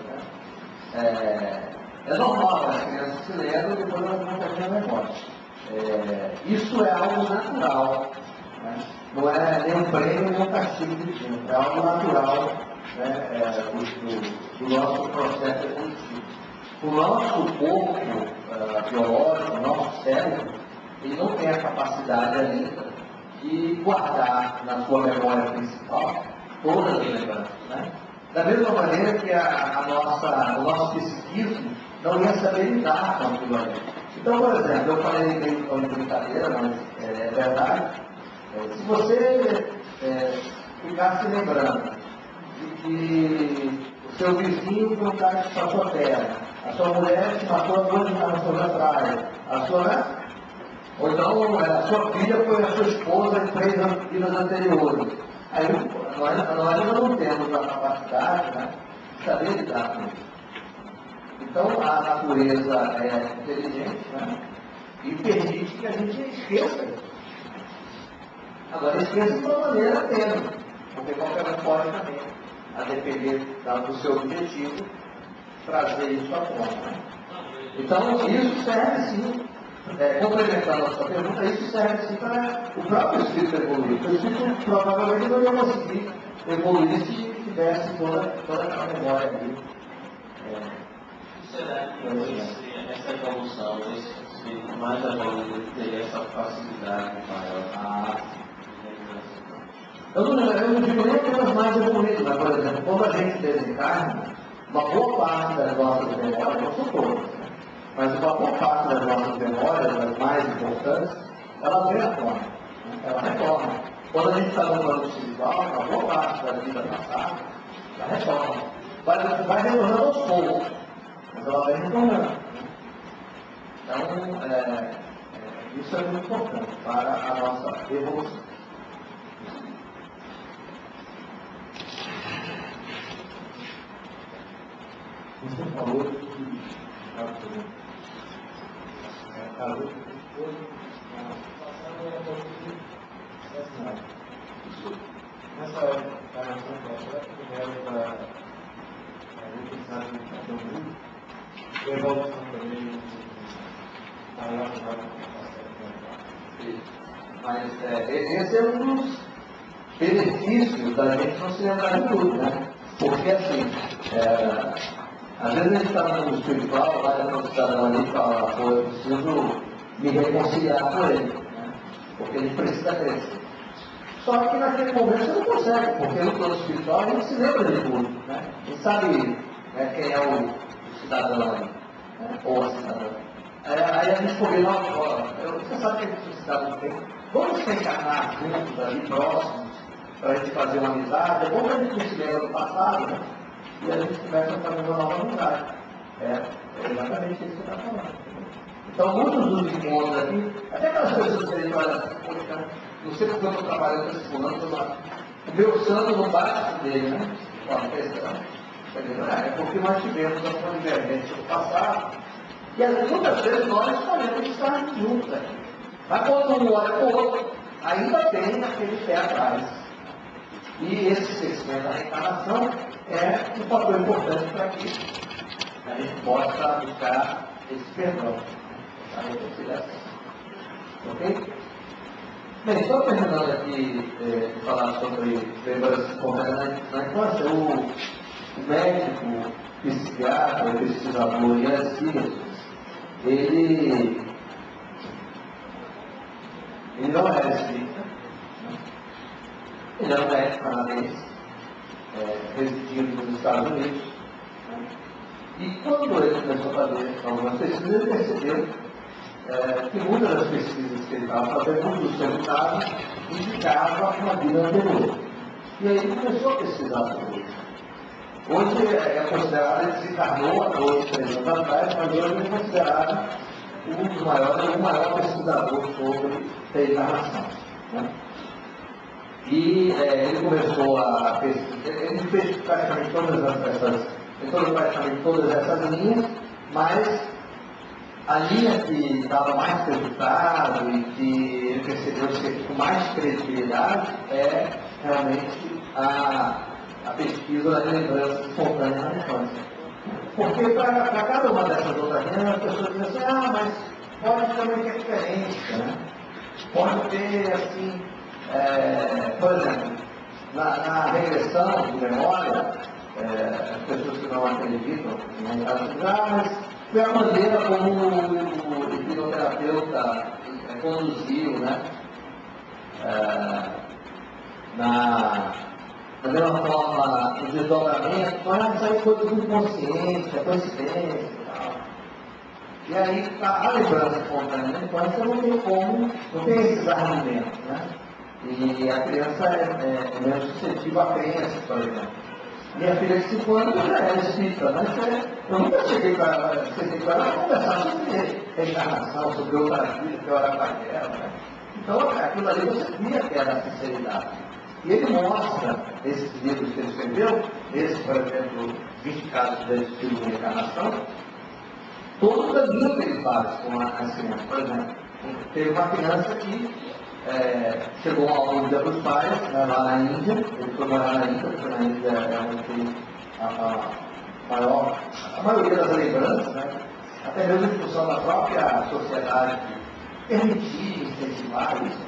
Né? É normal, as crianças se lembram e depois elas não têm a memória. Isso é algo natural. Né? Não é nem um prêmio nem um castigo divino, é algo natural, né? Do nosso processo evolutivo. O nosso corpo biológico, o nosso cérebro, ele não tem a capacidade ainda de guardar na sua memória principal todas as lembranças. Né? Da mesma maneira que o nosso psiquismo não ia saber lidar com aquilo ali. Então, por exemplo, eu falei meio de brincadeira, mas é verdade. Se você ficar se lembrando de que o seu vizinho foi um cara que passou a terra, a sua mulher te matou há 2 anos atrás, ou então a sua filha foi a sua esposa em 3 vidas anteriores. Aí nós ainda não temos a capacidade, né, de saber lidar com isso. Então a natureza é inteligente, né, e permite que a gente esqueça isso. Agora, esqueça de uma maneira mesmo, porque qualquer um pode também, a depender do seu objetivo, trazer isso à tona. Então, isso serve sim, complementando a sua pergunta, isso serve sim para o próprio espírito evoluir. O espírito provavelmente não ia conseguir evoluir se tivesse toda aquela memória ali. Será que essa evolução, esse espírito mais evoluído, teria essa facilidade maior? Eu não digo nem apenas mais evoluído, mas, por exemplo, quando a gente desencarna, uma boa parte das nossas memórias, não são todas, né? Mas uma boa parte das nossas memórias, as mais importantes, ela vem à tona, né? Ela retorna. Quando a gente está no plano espiritual, uma boa parte da vida passada, ela retorna. Vai retornando aos poucos, mas ela vai retornando. Né? Então, isso é muito importante para a nossa evolução. Você falou que casou com a esposa, passando a pouco isso, nessa encarnação completa, que leva a necessidade de cada mundo, e a evolução também está relacionada com a capacidade. Mas esse é um dos benefícios da gente não se lembrar de tudo, né? Porque assim, às vezes a gente está no mundo espiritual, vai para o cidadão ali e fala, pô, eu preciso me reconciliar com ele, né? Porque ele precisa crescer. Só que naquele momento você não consegue, porque no plano espiritual a gente se lembra de tudo, né? A gente sabe, né, quem é o cidadão ali, né? Ou a cidadã. Aí a gente combina uma forma, você sabe que esse cidadão tem, vamos se encarnar juntos ali, próximos, para a gente fazer uma amizade, é bom que a gente não se lembra do passado, né? E a gente começa a fazer uma nova amizade. É exatamente isso que você está falando. Então, muitos dos encontros aqui, até aquelas pessoas que a gente olha, poxa, não sei porque eu estou trabalhando com esse fulano, o meu santo não bate com dele, né? Uma questão. É porque nós tivemos uma divergência no passado, e muitas vezes nós escolhemos estar juntos aqui. Mas quando um olha para o outro, ainda tem aquele pé atrás. E esse crescimento da reencarnação é um fator importante para que a gente possa buscar esse perdão, a reconciliação. Ok? Bem, só terminando aqui de falar sobre lembranças espontâneas na infância, o médico, psiquiatra, pesquisador e Alcides, ele não era espírita, ele era um médico canadense, residindo nos Estados Unidos. E quando ele começou a fazer algumas pesquisas, ele percebeu que muitas das pesquisas que ele estava fazendo, muitos dos resultados, indicavam uma vida anterior. E aí ele começou a pesquisar sobre isso. Hoje é considerado, ele desencarnou há 2, 3 anos atrás, mas hoje ele é considerado o maior pesquisador sobre reencarnação. Né? E ele começou a pesquisar, ele fez praticamente todas essas linhas, Mas a linha que estava mais prejudicada e que ele percebeu ser com mais credibilidade é realmente a pesquisa da lembrança espontânea na infância. Porque para cada uma dessas outras linhas, as pessoas dizem assim, mas pode ter uma interferência, né? Pode ter, assim, por exemplo, na regressão de memória, as pessoas que não acreditam, mas foi a maneira como o hipnoterapeuta conduziu, né? Da mesma forma, o desdobramento, isso aí foi tudo inconsciente, é coincidência e tal. E aí, a lembrança espontânea da infância não tem como, não tem esses argumentos, né? E a criança é menos suscetível a crenças, por exemplo. Minha filha de 5 anos já é espírita, mas eu nunca cheguei para ela conversar sobre reencarnação, sobre outra vida, que eu era pai dela, né? Então, aquilo ali você via que era a sinceridade. E ele mostra, esses livros que ele escreveu, esse, por exemplo, 20 casos de estilo de reencarnação, todo o caminho que ele faz com as crianças. Por exemplo, teve uma criança que chegou um dia para os pais, né, lá na Índia, ele foi morar na Índia, porque na Índia é onde tem a maioria das lembranças, né, até mesmo em função da própria sociedade permitir, incentivar isso,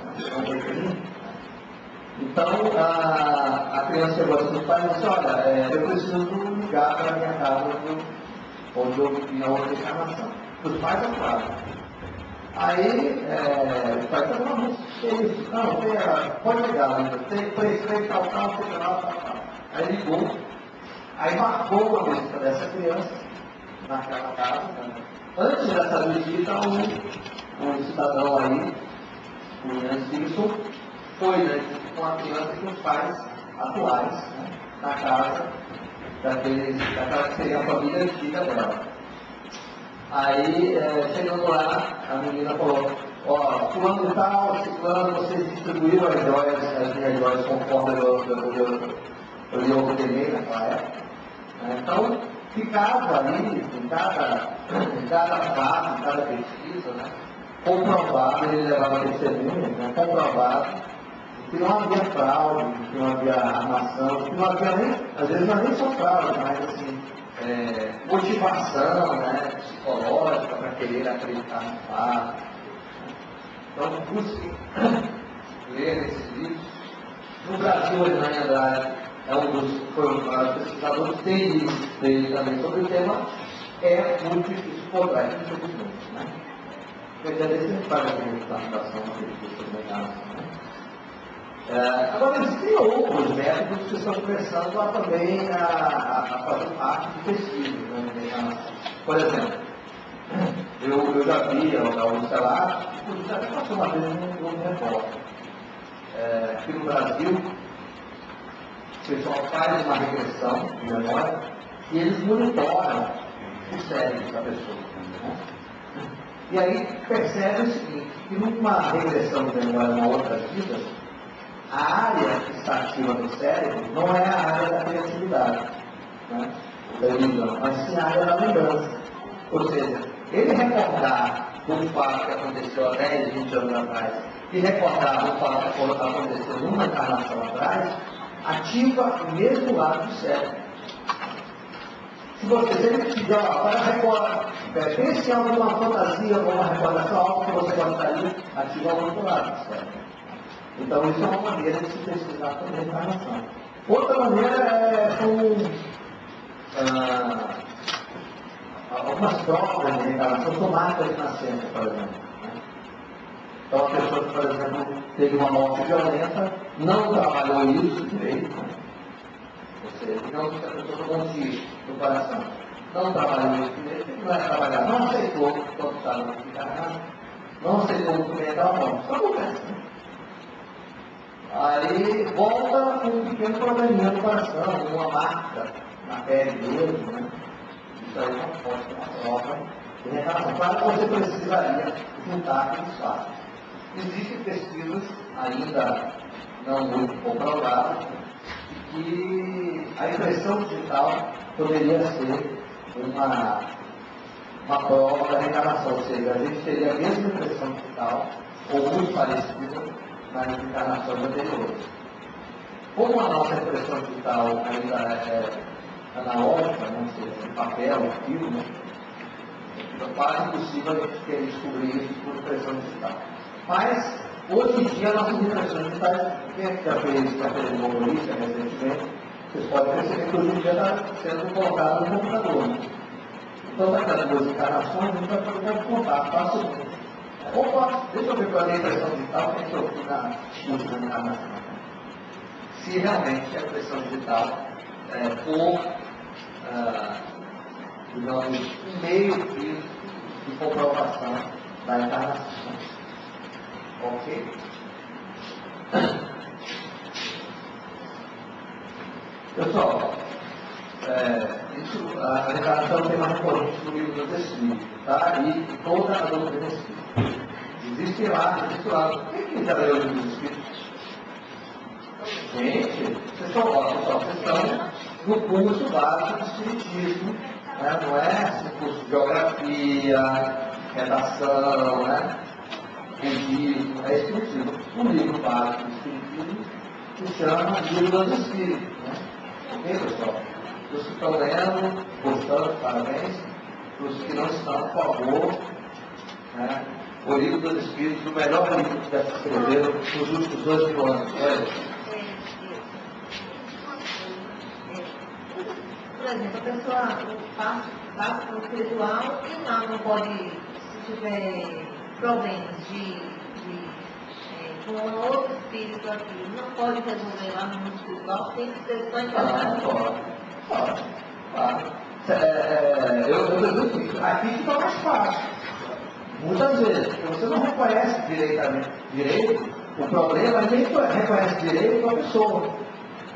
Então, a criança chegou assim para os pais e disse, olha, eu preciso ligar para a minha casa onde eu tinha outra reclamação. Os pais aprovaram. Aí, o pai falou, não, isso, não, pode ligar, tem tal, tal. Aí ligou, aí marcou a visita dessa criança naquela casa. Né? Antes dessa visita, um cidadão aí, o Ian Simpson, foi, né, com a criança e com os pais atuais, né, na casa daquela que seria a família antiga dela. Aí, chegando lá, a menina falou, fulano e tal, ciclano, vocês distribuíram as minhas joias conforme eu lhe ordenei naquela época. Então, ficava ali, em cada fato, em cada pesquisa, né, comprovado, ele levava testemunhas, né, comprovado, que não havia fraude, que não havia armação, que não havia nem, às vezes não é nem só fraude, mas assim, motivação, né, psicológica para querer acreditar no fato. Então, busque ler esses livros. No Brasil, o Hernani Andrade foi um dos pesquisadores, tem livros dele também sobre o tema, é muito difícil cobrar, infelizmente. Né? Porque às vezes a gente faz a fundação sobre a encarnação. Agora, existem outros métodos que estão começando também a fazer parte de pesquisa. Né? Por exemplo, eu já vi alguns relatos, inclusive já passou uma vez no repórter. Aqui no Brasil, o pessoal faz uma regressão de memória e eles monitoram o cérebro da pessoa. Né? E aí percebe o seguinte, que numa regressão de memória em outras vidas, a área que está ativa do cérebro não é a área da criatividade, né? Da ilusão, mas sim a área da lembrança. Ou seja, ele recordar do fato que aconteceu há 10, 20 anos atrás e recordar do fato que aconteceu numa encarnação atrás, ativa o mesmo lado do cérebro. Se ele tiver, agora recorda, pense em alguma fantasia, alguma recordação, algo que você gostaria, ativa o outro lado do cérebro. Então, isso é uma maneira de se pesquisar sobre a reencarnação. Outra maneira algumas provas de reencarnação são marcas de nascença, por exemplo. Então, a pessoa que, por exemplo, teve uma morte violenta, não trabalhou isso direito, ou seja, digamos que a pessoa tomou um tiro no coração, não trabalhou isso direito, ele vai trabalhar, não aceitou quando estava no encarnado, não aceitou o que aquela morte. Isso acontece, né? Aí volta com um pequeno probleminha no coração, uma marca na pele mesmo, né? Isso aí não pode ser uma prova de reencarnação. Claro que você precisaria juntar aqueles fatos. Existem pesquisas ainda não muito comprovadas que a impressão digital poderia ser uma prova da reencarnação, ou seja, a gente teria a mesma impressão vital, ou muito parecida, nas encarnações anteriores. Como a nossa impressão vital ainda é analógica, não seja em papel, filme, é quase impossível a gente querer descobrir isso por impressão digital. Mas, hoje em dia, nossas impressões digitais, quem é que já fez humorista recentemente, vocês podem perceber que hoje em dia está sendo colocado no computador. Né? Então, aquelas duas encarnações, a gente vai poder contar facilmente. Opa, deixa eu ver qual é a impressão digital que eu fiz na última encarnação. Se realmente a impressão digital for, digamos, um meio de comprovação da encarnação. Ok? Pessoal, a encarnação é um tema recorrente no livro dos Espíritos, tá? E toda a doutrina espírita. Existe lá. Quem já leu o livro dos Espíritos? Gente, vocês estão no curso básico do Espiritismo, né? Não é assim, curso de geografia, redação, né? Budismo, é Espiritismo. Um livro básico do Espiritismo se chama Livro dos Espíritos, né? Ok, pessoal? Os que estão lendo, gostando, parabéns. Os que não estão, por favor, né? O Livro dos Espíritos, o melhor livro que já se escreveu nos últimos 2.000 anos. Por exemplo, a pessoa passa para o espiritual e lá não pode, se tiver problemas com outro espírito aqui, não pode resolver lá no mundo espiritual, tem que ser só encarnado. Claro. Eu deduzo isso. Aqui fica mais fácil. Muitas vezes, porque você não reconhece direito, o problema é nem reconhece direito a pessoa.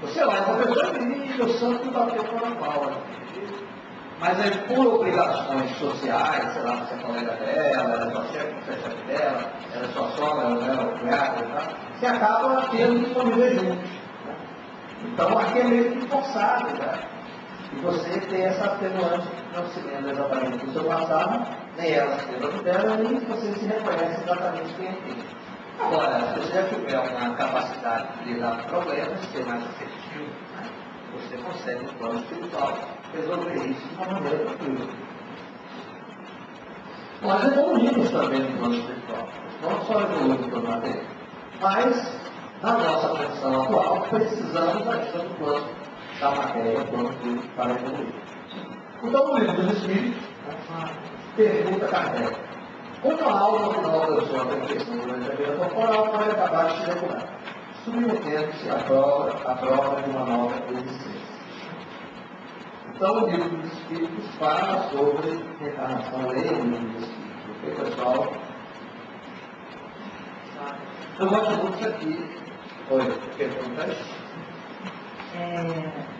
Você olha para a pessoa e o santo bateu com a Paula. Mas aí, por obrigações sociais, sei lá, você é colega dela, ela é sua chefe, você é chefe dela, ela é sua sogra, ela é o cunhado, você acaba tendo que conviver juntos. Né? Então, aqui é meio que forçado, cara. E você tem essa atenuante que não se lembra exatamente do seu passado, nem ela se lembra do dela, nem você se reconhece exatamente quem é quem. Agora, se você já tiver uma capacidade de lidar com problemas, ser mais afetivo, né? Você consegue, no plano espiritual, resolver isso de uma maneira tranquila. Nós evoluímos também no plano espiritual. Não só evoluímos no plano material. Mas, na nossa condição atual, precisamos ainda do plano da matéria, do plano espiritual, para evoluir. Então, no livro dos Espíritos, pergunta Kardec. Como a alma final da sua perfeição durante a vida corporal pode acabar de se regular, submetendo-se à prova de uma nova existência. Então, o livro dos Espíritos fala sobre reencarnação, leia o livro dos Espíritos, ok, pessoal? Eu gosto muito disso aqui. Oi, perguntas?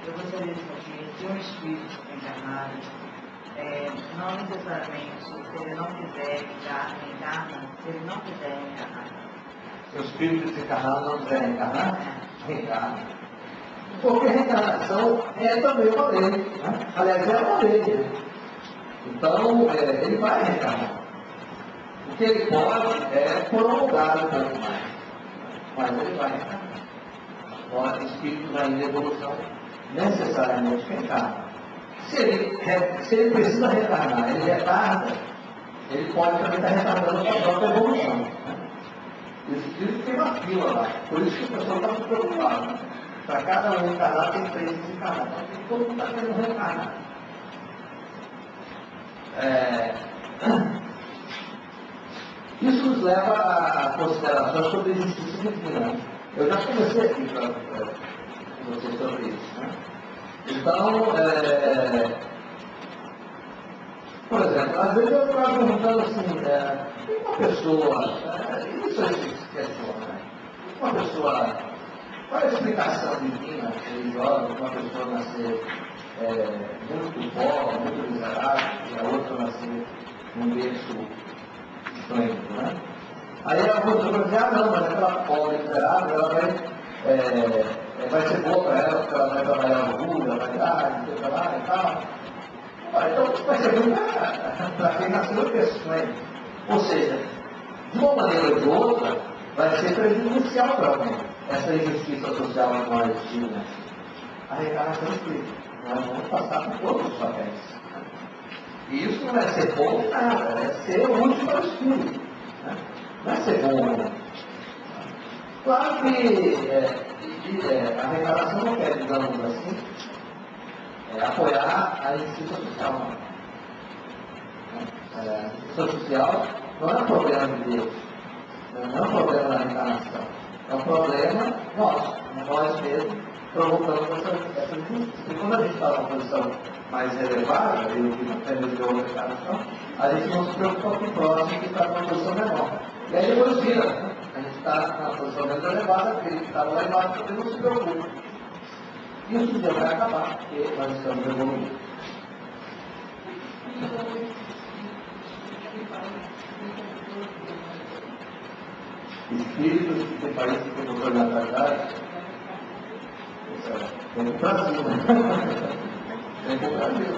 Eu gostaria de saber se um espírito encarnado, não necessariamente, se ele não quiser reencarna, se ele não quiser reencarnar. Se o espírito desencarnado não quiser reencarnar, reencarna. Porque a reencarnação é também uma lei. Né? Aliás, é uma lei. Né? Então, ele vai reencarnar. O que ele pode é prolongar um pouco mais. Mas ele vai reencarnar. Agora, espíritos ainda em evolução necessariamente reencarnam. Se ele precisa reencarnar, ele retarda, ele pode também estar retardando a sua própria evolução. Né? O espírito tem uma fila lá. Por isso que o pessoal está muito preocupado. Né? Para cada um encarnar, tem 3 desencarnados. Então, todo mundo está querendo reencarnar. Isso nos leva a considerações sobre a justiça divina. Eu já comecei aqui com vocês sobre isso. Né? Então, por exemplo, às vezes eu estava perguntando assim, uma pessoa, isso é questão, né? Uma pessoa, qual é a explicação divina, religiosa, de uma pessoa nascer muito pobre, muito miserável, e a outra nascer num berço esplêndido, né? Aí a outra vai dizer, não, mas aquela pobre miserável, ela vai ser boa para ela, porque ela vai trabalhar no mundo, ela vai dar, não sei o que lá e tal. Então vai ser ruim para ela. para quem nasceu em pessoa. Ou seja, de uma maneira ou de outra, vai ser prejudicial para alguém. Essa injustiça social que nós tínhamos. A reencarnação espírita. Nós vamos passar por todos os papéis. E isso não é ser bom nem nada, é ser útil para o espírito. Né? Não é ser bom ou não. Claro que a reencarnação não quer, digamos assim, apoiar a justiça social. A justiça social não é um problema de Deus, não é um problema da reencarnação, é um problema nosso, nós mesmos provocamos essa injustiça. E quando a gente está numa posição mais elevada, eu que não tenho de outra reencarnação, a gente não se preocupa com o próximo que está numa posição menor. E aí depois vira, né? A gente está na posição menos elevada, aquele que estava lá embaixo também não se preocupa. E isso já vai acabar, porque nós estamos evoluindo. Espíritos que tem países que tem motor de natalidade, tem no Brasil, né? Tem no Brasil.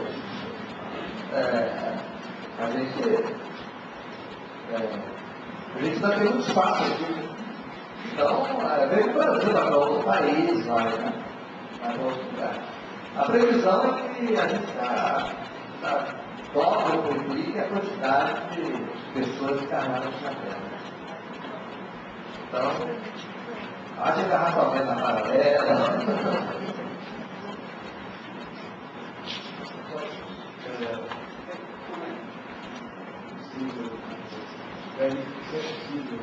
A gente está tendo um espaço aqui. Então, vem para o Brasil, vai para outro país, vai, né? Vai para outro lugar. A previsão é que a gente dobra ou triplique a quantidade de pessoas encarnadas na Terra. Então, haja engarrafamento na paralela. É possível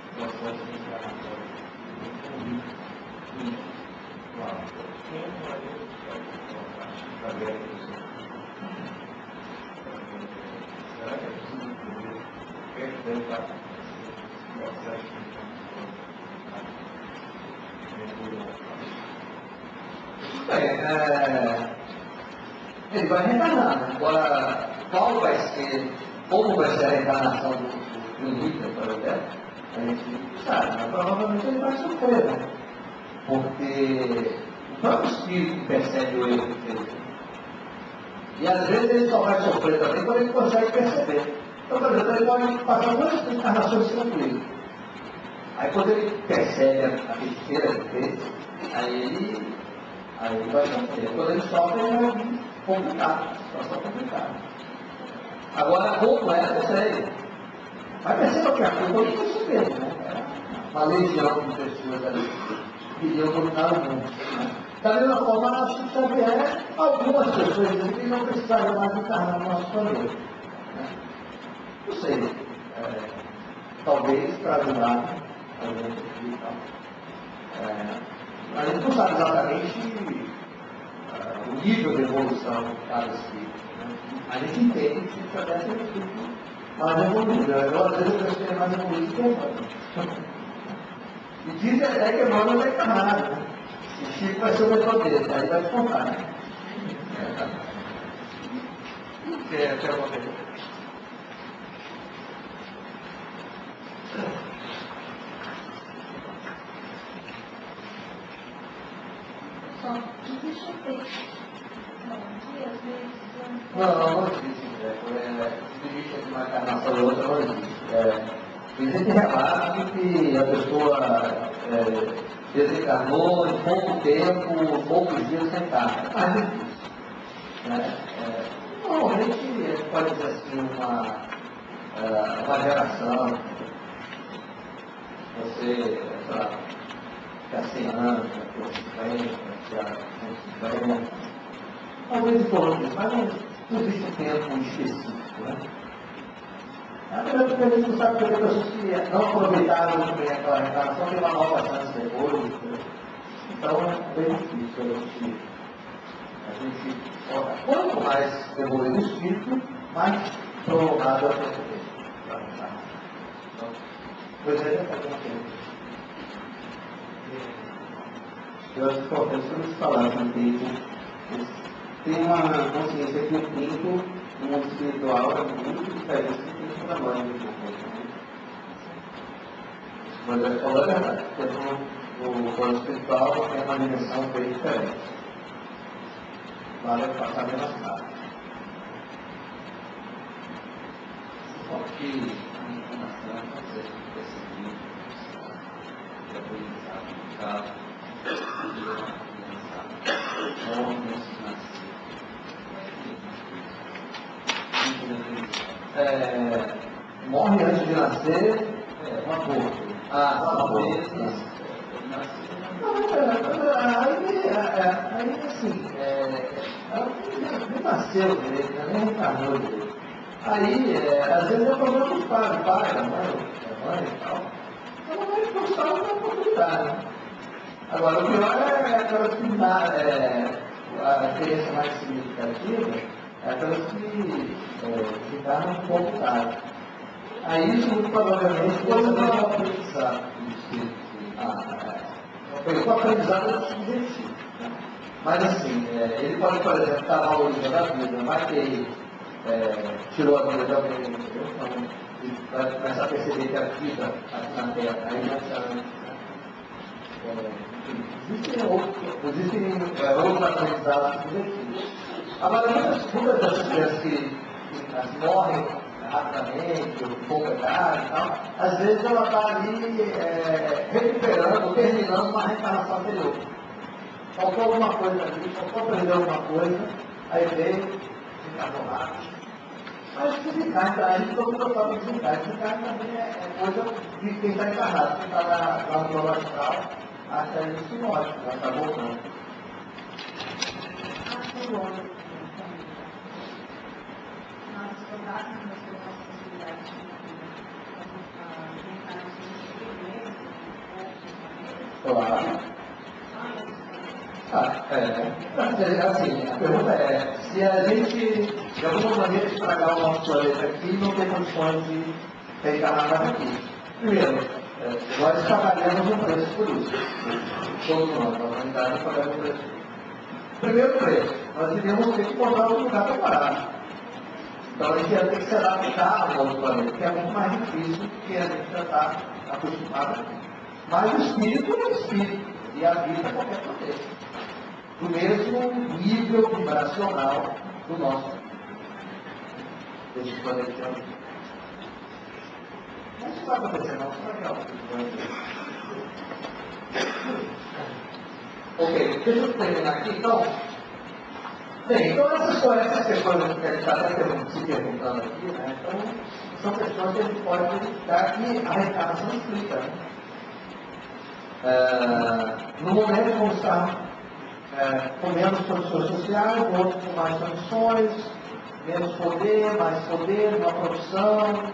o processo de encarnação. Quem vai saber isso? Será que é possível entender o que é que deve estar no processo de encarnação? Ele vai reencarnar, né? Agora, qual vai ser, como vai ser a reencarnação do Hitler, por exemplo, a gente não sabe, mas provavelmente ele vai sofrer, né? Porque o próprio espírito percebe o erro que fez. E às vezes ele só vai sofrer também quando ele consegue perceber. Então, por exemplo, ele pode passar muitas encarnações tranquilas. Aí quando ele percebe a besteira que fez, aí ele vai sofrer. Quando ele sofre, ele vai vir complicado, situação complicada. Agora, como é, não sei. Mas perceba que a culpa não é isso mesmo, né? Uma legião de pessoas ali que queriam dominar o mundo. Né? Da mesma forma, acho que Xavier, algumas pessoas dizem que não precisariam mais encarnar no nosso planeta. Né? Não sei. Talvez para ajudar a gente aqui e tal. A gente não sabe exatamente o nível de evolução de cada espírito. Né? A gente entende que isso até é um espírito mais evoluído. Eu, às vezes, eu penso que é mais evoluído que o Emmanuel. E dizem até que Emmanuel vai encarnar, né? O Chico vai ser o mentor dele, aí vai contar. Né? Quer alguma pergunta? Só existe o texto. Não, às vezes. Não existe. Se existe aqui uma encarnação e outra, não existe. Existe relato que a pessoa desencarnou em pouco tempo, poucos dias sem carne. Mas não existe. Normalmente, a gente pode dizer assim, uma geração. Você, sei lá, daqui a 100 anos, daqui a 50, daqui a 150. Talvez em torno disso, mas não existe um tempo específico, né? A primeira coisa que a gente não sabe que pessoas que não aproveitaram muito bem aquela reencarnação tem uma nova chance depois. Né? Então é bem difícil a gente quanto mais evolui o espírito, mais prolongado é o tempo dele. Então, pois é, já faz uma pergunta. Eu acho que qualquer pessoa se falar com o tempo, tem uma consciência que o tempo, no mundo espiritual, é muito diferente do tempo da nós. Mas ele falou a verdade, porque no plano espiritual tem uma dimensão bem diferente. Lá deve passar menos nada. que a informação é um processo de perceber, de aprendizado, de caso, de uma criança, homens nascer. Morre antes de nascer, um aborto. Aí assim, ela nem nasceu direito, ela nem reencarnou direito. Aí, às vezes é problema dos pais, o pai, a mãe e tal. Ela vai postar uma oportunidade, né? Agora, o pior é aquelas que a experiência mais significativa é aquelas que ficaram um pouco tarde. Aí isso muito provavelmente foi uma aprendizado do espírito. Foi um aprendizado subjetivo. Mas assim, ele pode, por exemplo, estar valorizando a vida, vai que ele tirou a vida de alguém, entendeu? Então, ele vai começar a perceber que a vida aqui na Terra, aí não está. Existem outros aprendizados subjetivos. Agora, muitas dessas crianças que morrem rapidamente, ou com pouca idade e tal, às vezes ela está ali recuperando, terminando uma reencarnação anterior. Faltou alguma coisa ali, faltou aprender alguma coisa, aí veio, desencarnou rápido. Mas desencarna, a gente não preocupa com desencarne. Desencarne também é coisa de quem está encarnado, quem está lá no plano astral, acha isso ótimo, já está voltando. Claro. Assim, a pergunta é, se a gente, de alguma maneira, estragar o nosso planeta aqui, não tem condições de reencarnar mais aqui. Primeiro, nós pagaríamos um preço por isso. Todos nós, a humanidade, pagamos um preço por isso. Primeiro preço, nós iríamos ter que encontrar um lugar para parar. Então a gente ia ter que se adaptar ao novo planeta, que é muito mais difícil do que a gente já está acostumado aqui. Mas o espírito é o espírito, e a vida é qualquer planeta. Do mesmo nível vibracional do nosso desse planeta. Mas isso vai acontecer, não, isso vai acontecer. Ok, deixa eu terminar aqui, então. Bem, então essas questões que a gente está até se perguntando aqui, né? Então, são questões que a gente pode verificar que a reencarnação explica, né? No momento vamos estar com menos condições sociais, outros com mais condições, menos poder, mais poder, uma profissão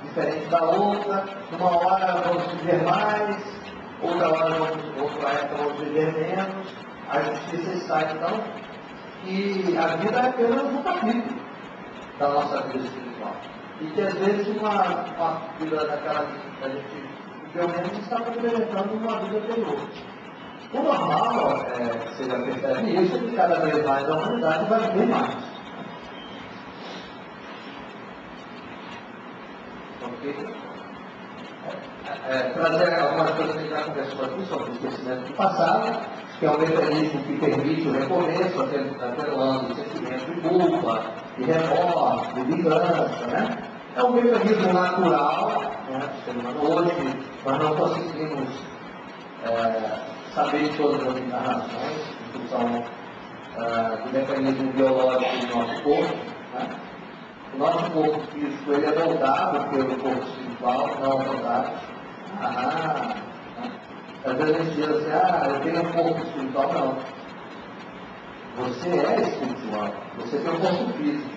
diferente da outra, numa hora vamos viver mais, outra época vamos viver menos, a justiça está então, e a vida é apenas um capítulo da nossa vida espiritual. E que às vezes uma vida daquela que a gente pelo menos está complementando uma vida anterior. O normal, você já percebe isso, é que cada vez mais a humanidade vai viver mais. Ok? Trazer algumas coisas que a gente já conversou aqui sobre o esquecimento do passado, que é um mecanismo que permite o recomeço, atenuando o sentimento de culpa, de remorso, de vingança, né? É um mecanismo natural, né, do ser humano. Hoje nós não conseguimos saber de todas as encarnações, em função do mecanismo biológico do nosso corpo. Né? O nosso corpo físico ele é moldado pelo corpo espiritual, não ao contrário. Às vezes a gente diz assim, eu tenho um corpo espiritual, não. Você é espiritual, você tem um corpo físico. Né?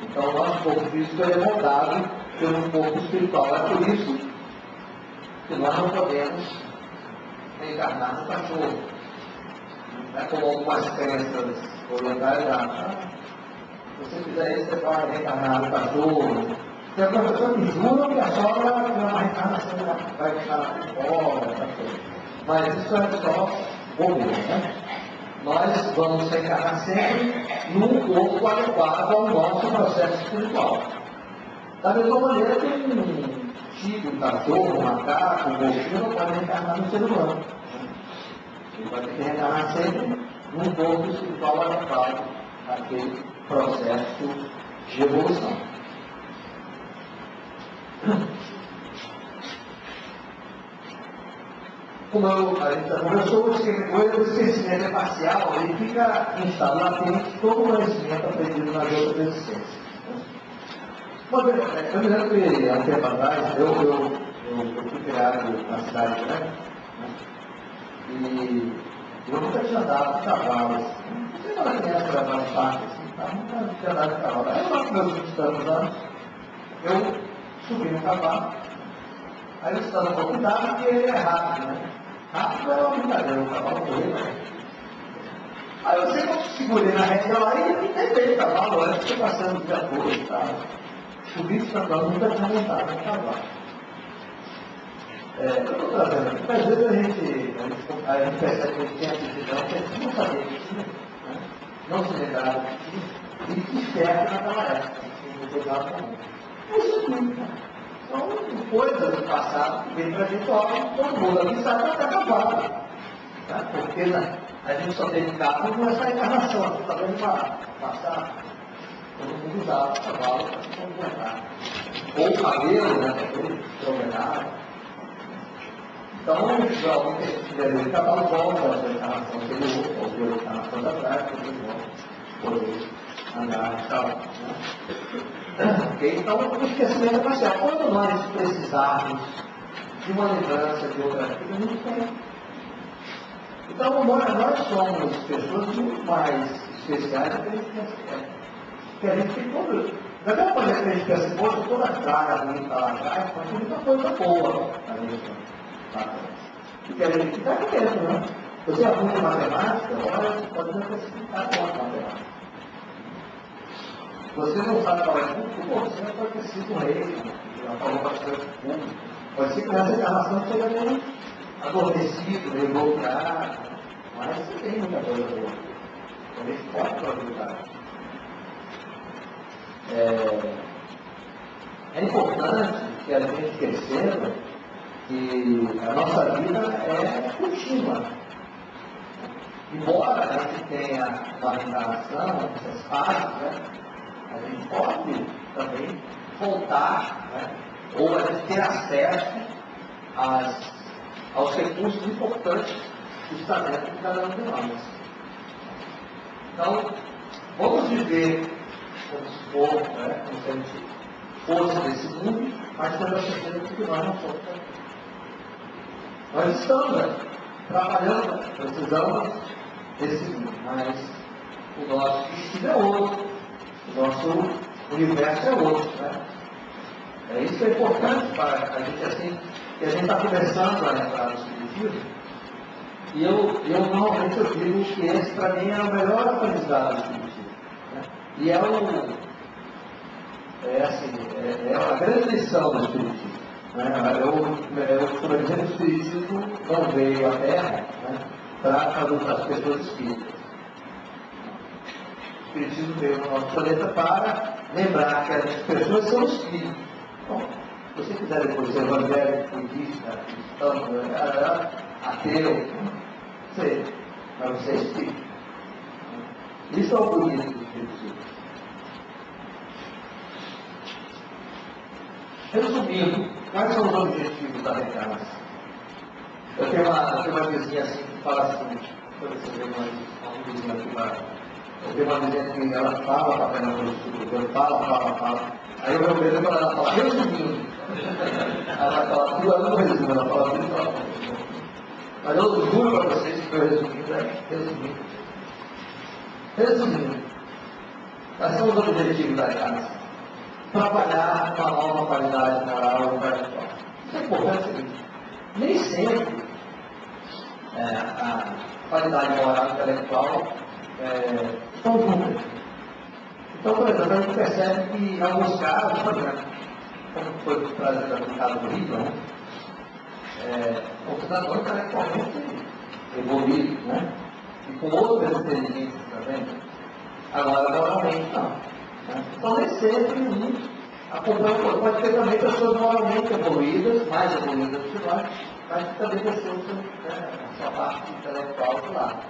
Então o nosso corpo físico ele é moldado pelo corpo espiritual. É por isso que nós não podemos reencarnar no cachorro. Não é como algumas crenças orientais acham. Se você fizer isso, você vai reencarnar no cachorro. Tem algumas pessoas que juram que a sogra é uma reencarnação, vai deixar fora, essa coisa. Mas isso é só bobeira, né? Nós vamos reencarnar sempre num corpo adequado ao nosso processo espiritual. Da mesma maneira que um tigre, um cachorro, um macaco, um golfinho não pode reencarnar no ser humano. Ele vai ter que reencarnar sempre num corpo espiritual adequado àquele processo de evolução. como a gente já conversou, o esquecimento é parcial, ele fica em estado latente todo o conhecimento aprendido nas outras existências. Mas eu me lembro que há um tempo atrás, eu fui criado na cidade grande, né? E eu nunca tinha andado de cavalo, assim. Não sei quando a criança vai para um parque, assim, tá? Nunca tinha andado de cavalo. Aí eu lá com meus 20 anos, eu subi no cavalo. Aí o cidadão falou, cuidado porque ele é rápido, né? Rápido é uma brincadeira, o cavalo correu, né? Aí eu sempre segurei na rédea lá e tentei o cavalo, olha, fiquei passando o dia todo e tal. Subi esse cavalo, nunca tinha montado no cavalo. Eu estou trazendo aqui, porque às vezes a gente percebe que a gente tem aptidão, que a gente não sabia que tinha, né? Não se lembrava que tinha, e que esperto naquela época, que não foi nada comum. É isso aqui, né? São coisas do passado que vem para a gente, ó, todo mundo aqui sabe que está cavalo. Tá? Porque a gente só teve carro nessa encarnação, a gente está vendo para passar. Todo mundo usava o cavalo para se complementar. Ou o cabelo, né? Aquele promenado. Então, geralmente a gente tiver o cavalo volta a encarnação anterior, ou pela encarnação da trás, poder andar e tal. Né? Okay? Então, o esquecimento é parcial. Quando nós precisarmos de uma lembrança de outra vida, não tem. Então, nós somos pessoas muito mais especiais do que a gente pensa. Porque a gente tem todo. Da mesma maneira que a gente pensa, poxa, toda a praga ruim está lá atrás, mas tem muita coisa boa na gente. Porque a gente está aqui dentro, né? Você é ruim em matemática, olha, você pode necessitar com a matemática. Você não sabe falar em público, você pode ter sido um rei, já falou bastante público. Pode ser que nessa encarnação você seja meio adormecido, meio bloqueado, mas você tem muita coisa boa. A gente pode aproveitar. É importante que a gente perceba que a nossa vida é contínua. Embora a gente tenha uma reencarnação, essas fases, né, a gente pode também voltar, né, ou a gente ter acesso aos recursos importantes que está dentro de cada um de nós. Então, vamos viver como se for, né, como se a gente fosse desse mundo, mas tendo a certeza de que nós não somos daqui. Nós estamos, né, trabalhando, precisamos desse mundo, mas o nosso destino é outro, o nosso universo é outro, né? Isso que é importante para a gente, assim, que a gente está começando a entrar no espiritismo, e eu normalmente eu digo que esse para mim é o melhor aprendizado do espiritismo, né? E é a grande lição do espiritismo. Eu costumo dizer que o espiritismo não veio à Terra, né, para as pessoas espíritas. O espiritismo veio no nosso planeta para lembrar que as pessoas são espíritos. Bom, se você quiser depois ser evangélico, budista, cristão, ateu, não sei, mas você é espírito. Isso é o bonito do espiritismo. Resumindo, quais são os objetivos da reencarnação? Eu tenho uma vizinha assim que fala assim, deixa eu ver se eu tenho uma vizinha aqui lá. Eu tenho uma vizinha que ela fala para pegar o estudo, fala. Aí eu vou ver quando ela fala, resumindo. Ela fala tudo, ela não resume, ela fala tudo. Mas eu juro para vocês que eu resumindo. Resumindo, quais são os objetivos da reencarnação? Trabalhar uma nova qualidade moral intelectual. Isso é importante. Nem sempre a qualidade moral intelectual são juntas. Então, por exemplo, a gente percebe que em alguns casos, por exemplo, como foi trazido no caso do Rio, né? O cidadão intelectualmente evoluído, né? E com outras inteligências também. Agora, moralmente, não. Então, nem sempre acompanha, pode ter também pessoas moralmente evoluídas, mais evoluídas do que nós, mas que também deixou a sua parte intelectual de lado.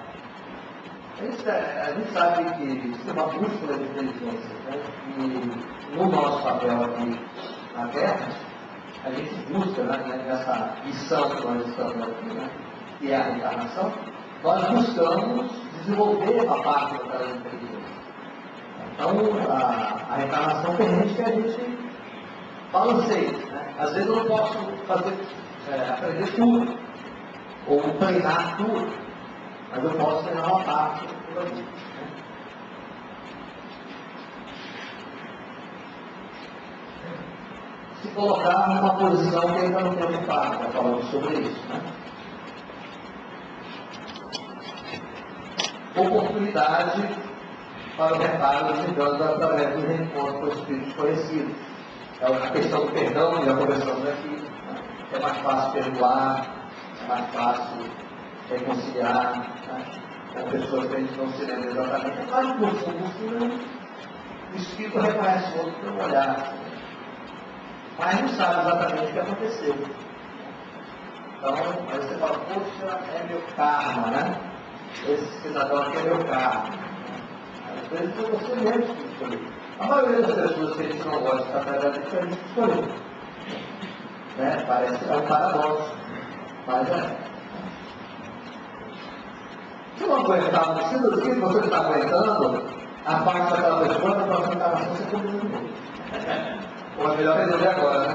A gente sabe que isso é uma bússola de inteligência, né? E no nosso papel aqui na Terra, a gente busca, né, nessa missão que nós estamos aqui, né, que é a reencarnação, nós buscamos desenvolver a parte daquela inteligência. Então, a reencarnação permite que a gente balanceie. Né? Às vezes eu não posso aprender tudo, ou treinar tudo, mas eu posso treinar uma parte por ali. Né? Se colocar numa posição que ainda não tem ocupado, já falamos sobre isso. Né? Oportunidade para o reparo dos enganos através do reencontro com o Espírito conhecido. É a questão do perdão, que já conversamos aqui. Né? É mais fácil perdoar, é mais fácil reconciliar, né? Com pessoas que a gente não se lembra exatamente. É mais profundo, o Espírito reconhece o outro pelo olhar, mas não sabe exatamente o que aconteceu. Então, aí você fala, poxa, é meu karma, né? Esse cidadão aqui é meu karma. Às vezes foi você mesmo que escolheu. A maioria das pessoas que a gente não gosta de estar perto da gente, a gente escolheu. Né? Parece que é um paradoxo, mas é. Se não aguentar, se você está aguentando, a parte daquela pessoa, na próxima encarnação você continua. Ou é melhor resolver agora, né?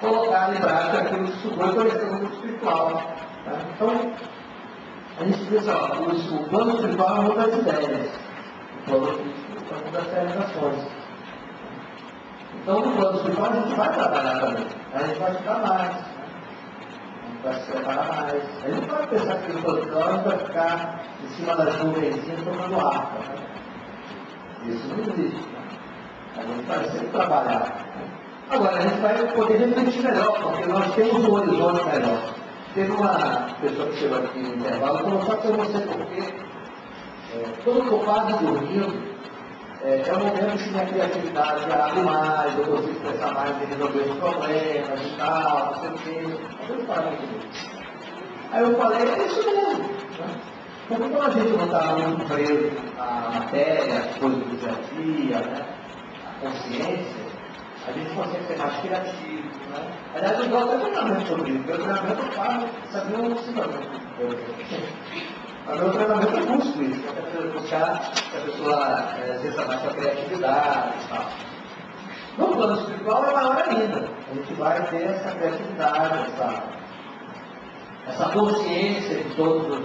Colocar em prática aquilo que estudou e conheceu no mundo espiritual. Né? Então, a gente diz, ó, o plano espiritual é o mundo das ideias. O plano físico é o mundo das realizações. Então, no plano espiritual a gente vai trabalhar também. A gente vai estudar mais. Né? A gente vai se preparar mais. A gente não vai pensar que o plano espiritual a gente vai ficar em cima das nuvenzinhas tomando arpa. Né? Isso não existe. Né? A gente vai sempre trabalhar. Né? Agora, a gente vai poder refletir melhor, porque nós temos um horizonte melhor. Teve uma pessoa que chegou aqui no intervalo e falou, só que eu não sei porquê. Quando eu quase dormindo, é o momento que minha criatividade abre mais, eu consigo pensar mais em resolver os problemas e tal, não sei o quê. Aí eu falei, é isso mesmo. Né? Porque quando a gente não está muito preso à matéria, às coisas do dia a dia, né? A consciência, a gente consegue ser mais criativo. Né? Aliás, eu gosto até treinamento sobre isso. Meu treinamento eu faço, sabia um ensinamento. Mas meu treinamento é busco isso. É buscar que a pessoa exerça mais sua criatividade e tal. No plano espiritual é maior ainda. A gente vai ter essa criatividade, essa consciência de todas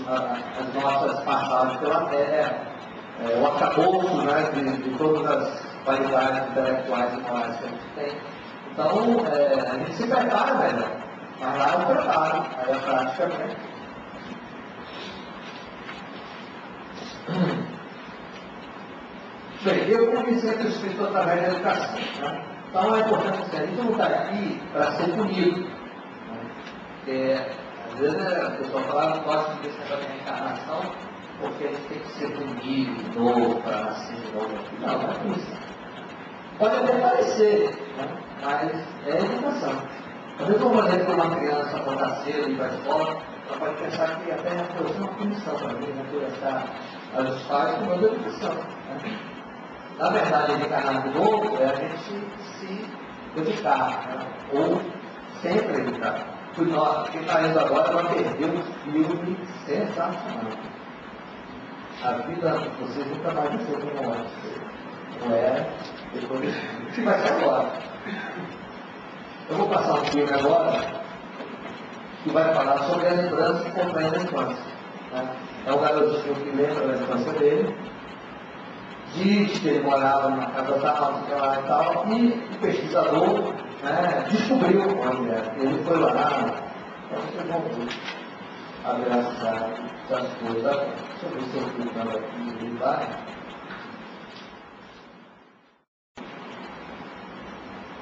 as nossas passagens pela Terra, o arcabouço, né, de todas as qualidades intelectuais e morais que a gente tem. Então, a gente se prepara melhor. Mas lá é o preparo, aí a prática vem. Bem, eu conheci o Espírito através da educação. Né? Então é importante que a gente não está aqui para ser punido. Né? Porque, às vezes, a pessoa fala, não gosta de desse negócio de reencarnação, porque a gente tem que ser punido de novo, para nascer de novo aqui. Não, não é isso. Pode até parecer, né? Mas é educação. Às vezes eu vou dizer para uma criança acordar cedo e ir para a escola, ela pode pensar que até foi uma punição para mim, né? Por estar aos pais com uma educação. Né? Na verdade, reencarnar de novo é a gente se educar, né? Ou sempre educar. Quem está indo agora vai perder um filme sensacional. A vida de vocês nunca mais vai ser como antes. Não é depois que vai ser agora. Eu vou passar um filme agora que vai falar sobre a lembrança que acompanha da infância. Né? É um garotinho que lembra da infância dele, diz que ele morava numa casa tal, e tal, e o pesquisador, né, descobriu onde era. Ele foi lá, então vocês vão ver a veracidade das coisas. Deixa eu ver se eu estou clicando aqui, ele vai.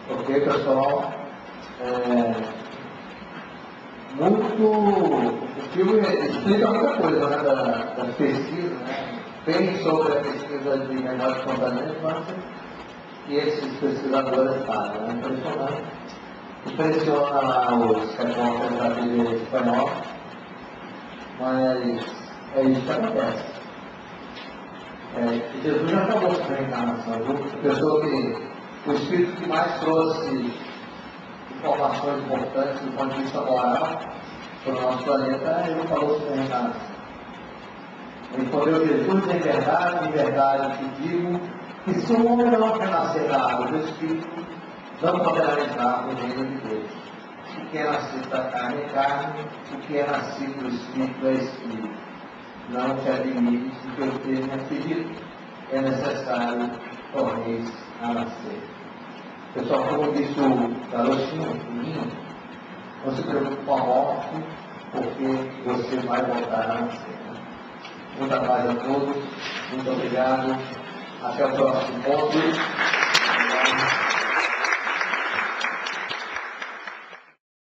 Ok, pessoal? O filme explica muita coisa, né, das pesquisas, né? Bem sobre a pesquisa de memória espontânea da infância que esses pesquisadores fazem. É impressionante. Impressiona lá os repórteres da TV espanhol, mas é isso que acontece. Jesus já falou sobre a reencarnação. A pessoa que o Espírito que mais trouxe informações importantes do ponto de vista moral para o nosso planeta, ele falou sobre a reencarnação. Ele respondeu: Jesus, em verdade te digo, que se o homem não renascer da água do Espírito, não poderá entrar no reino de Deus. O que é nascido da carne é carne, o que é nascido do Espírito é Espírito. Não te admires do que eu tenho pedido. É necessário torneis a nascer. Pessoal, como disse o garotinho, o menino, não se preocupe com a morte, porque você vai voltar a nascer. Muita paz a todos, muito obrigado, até o próximo encontro.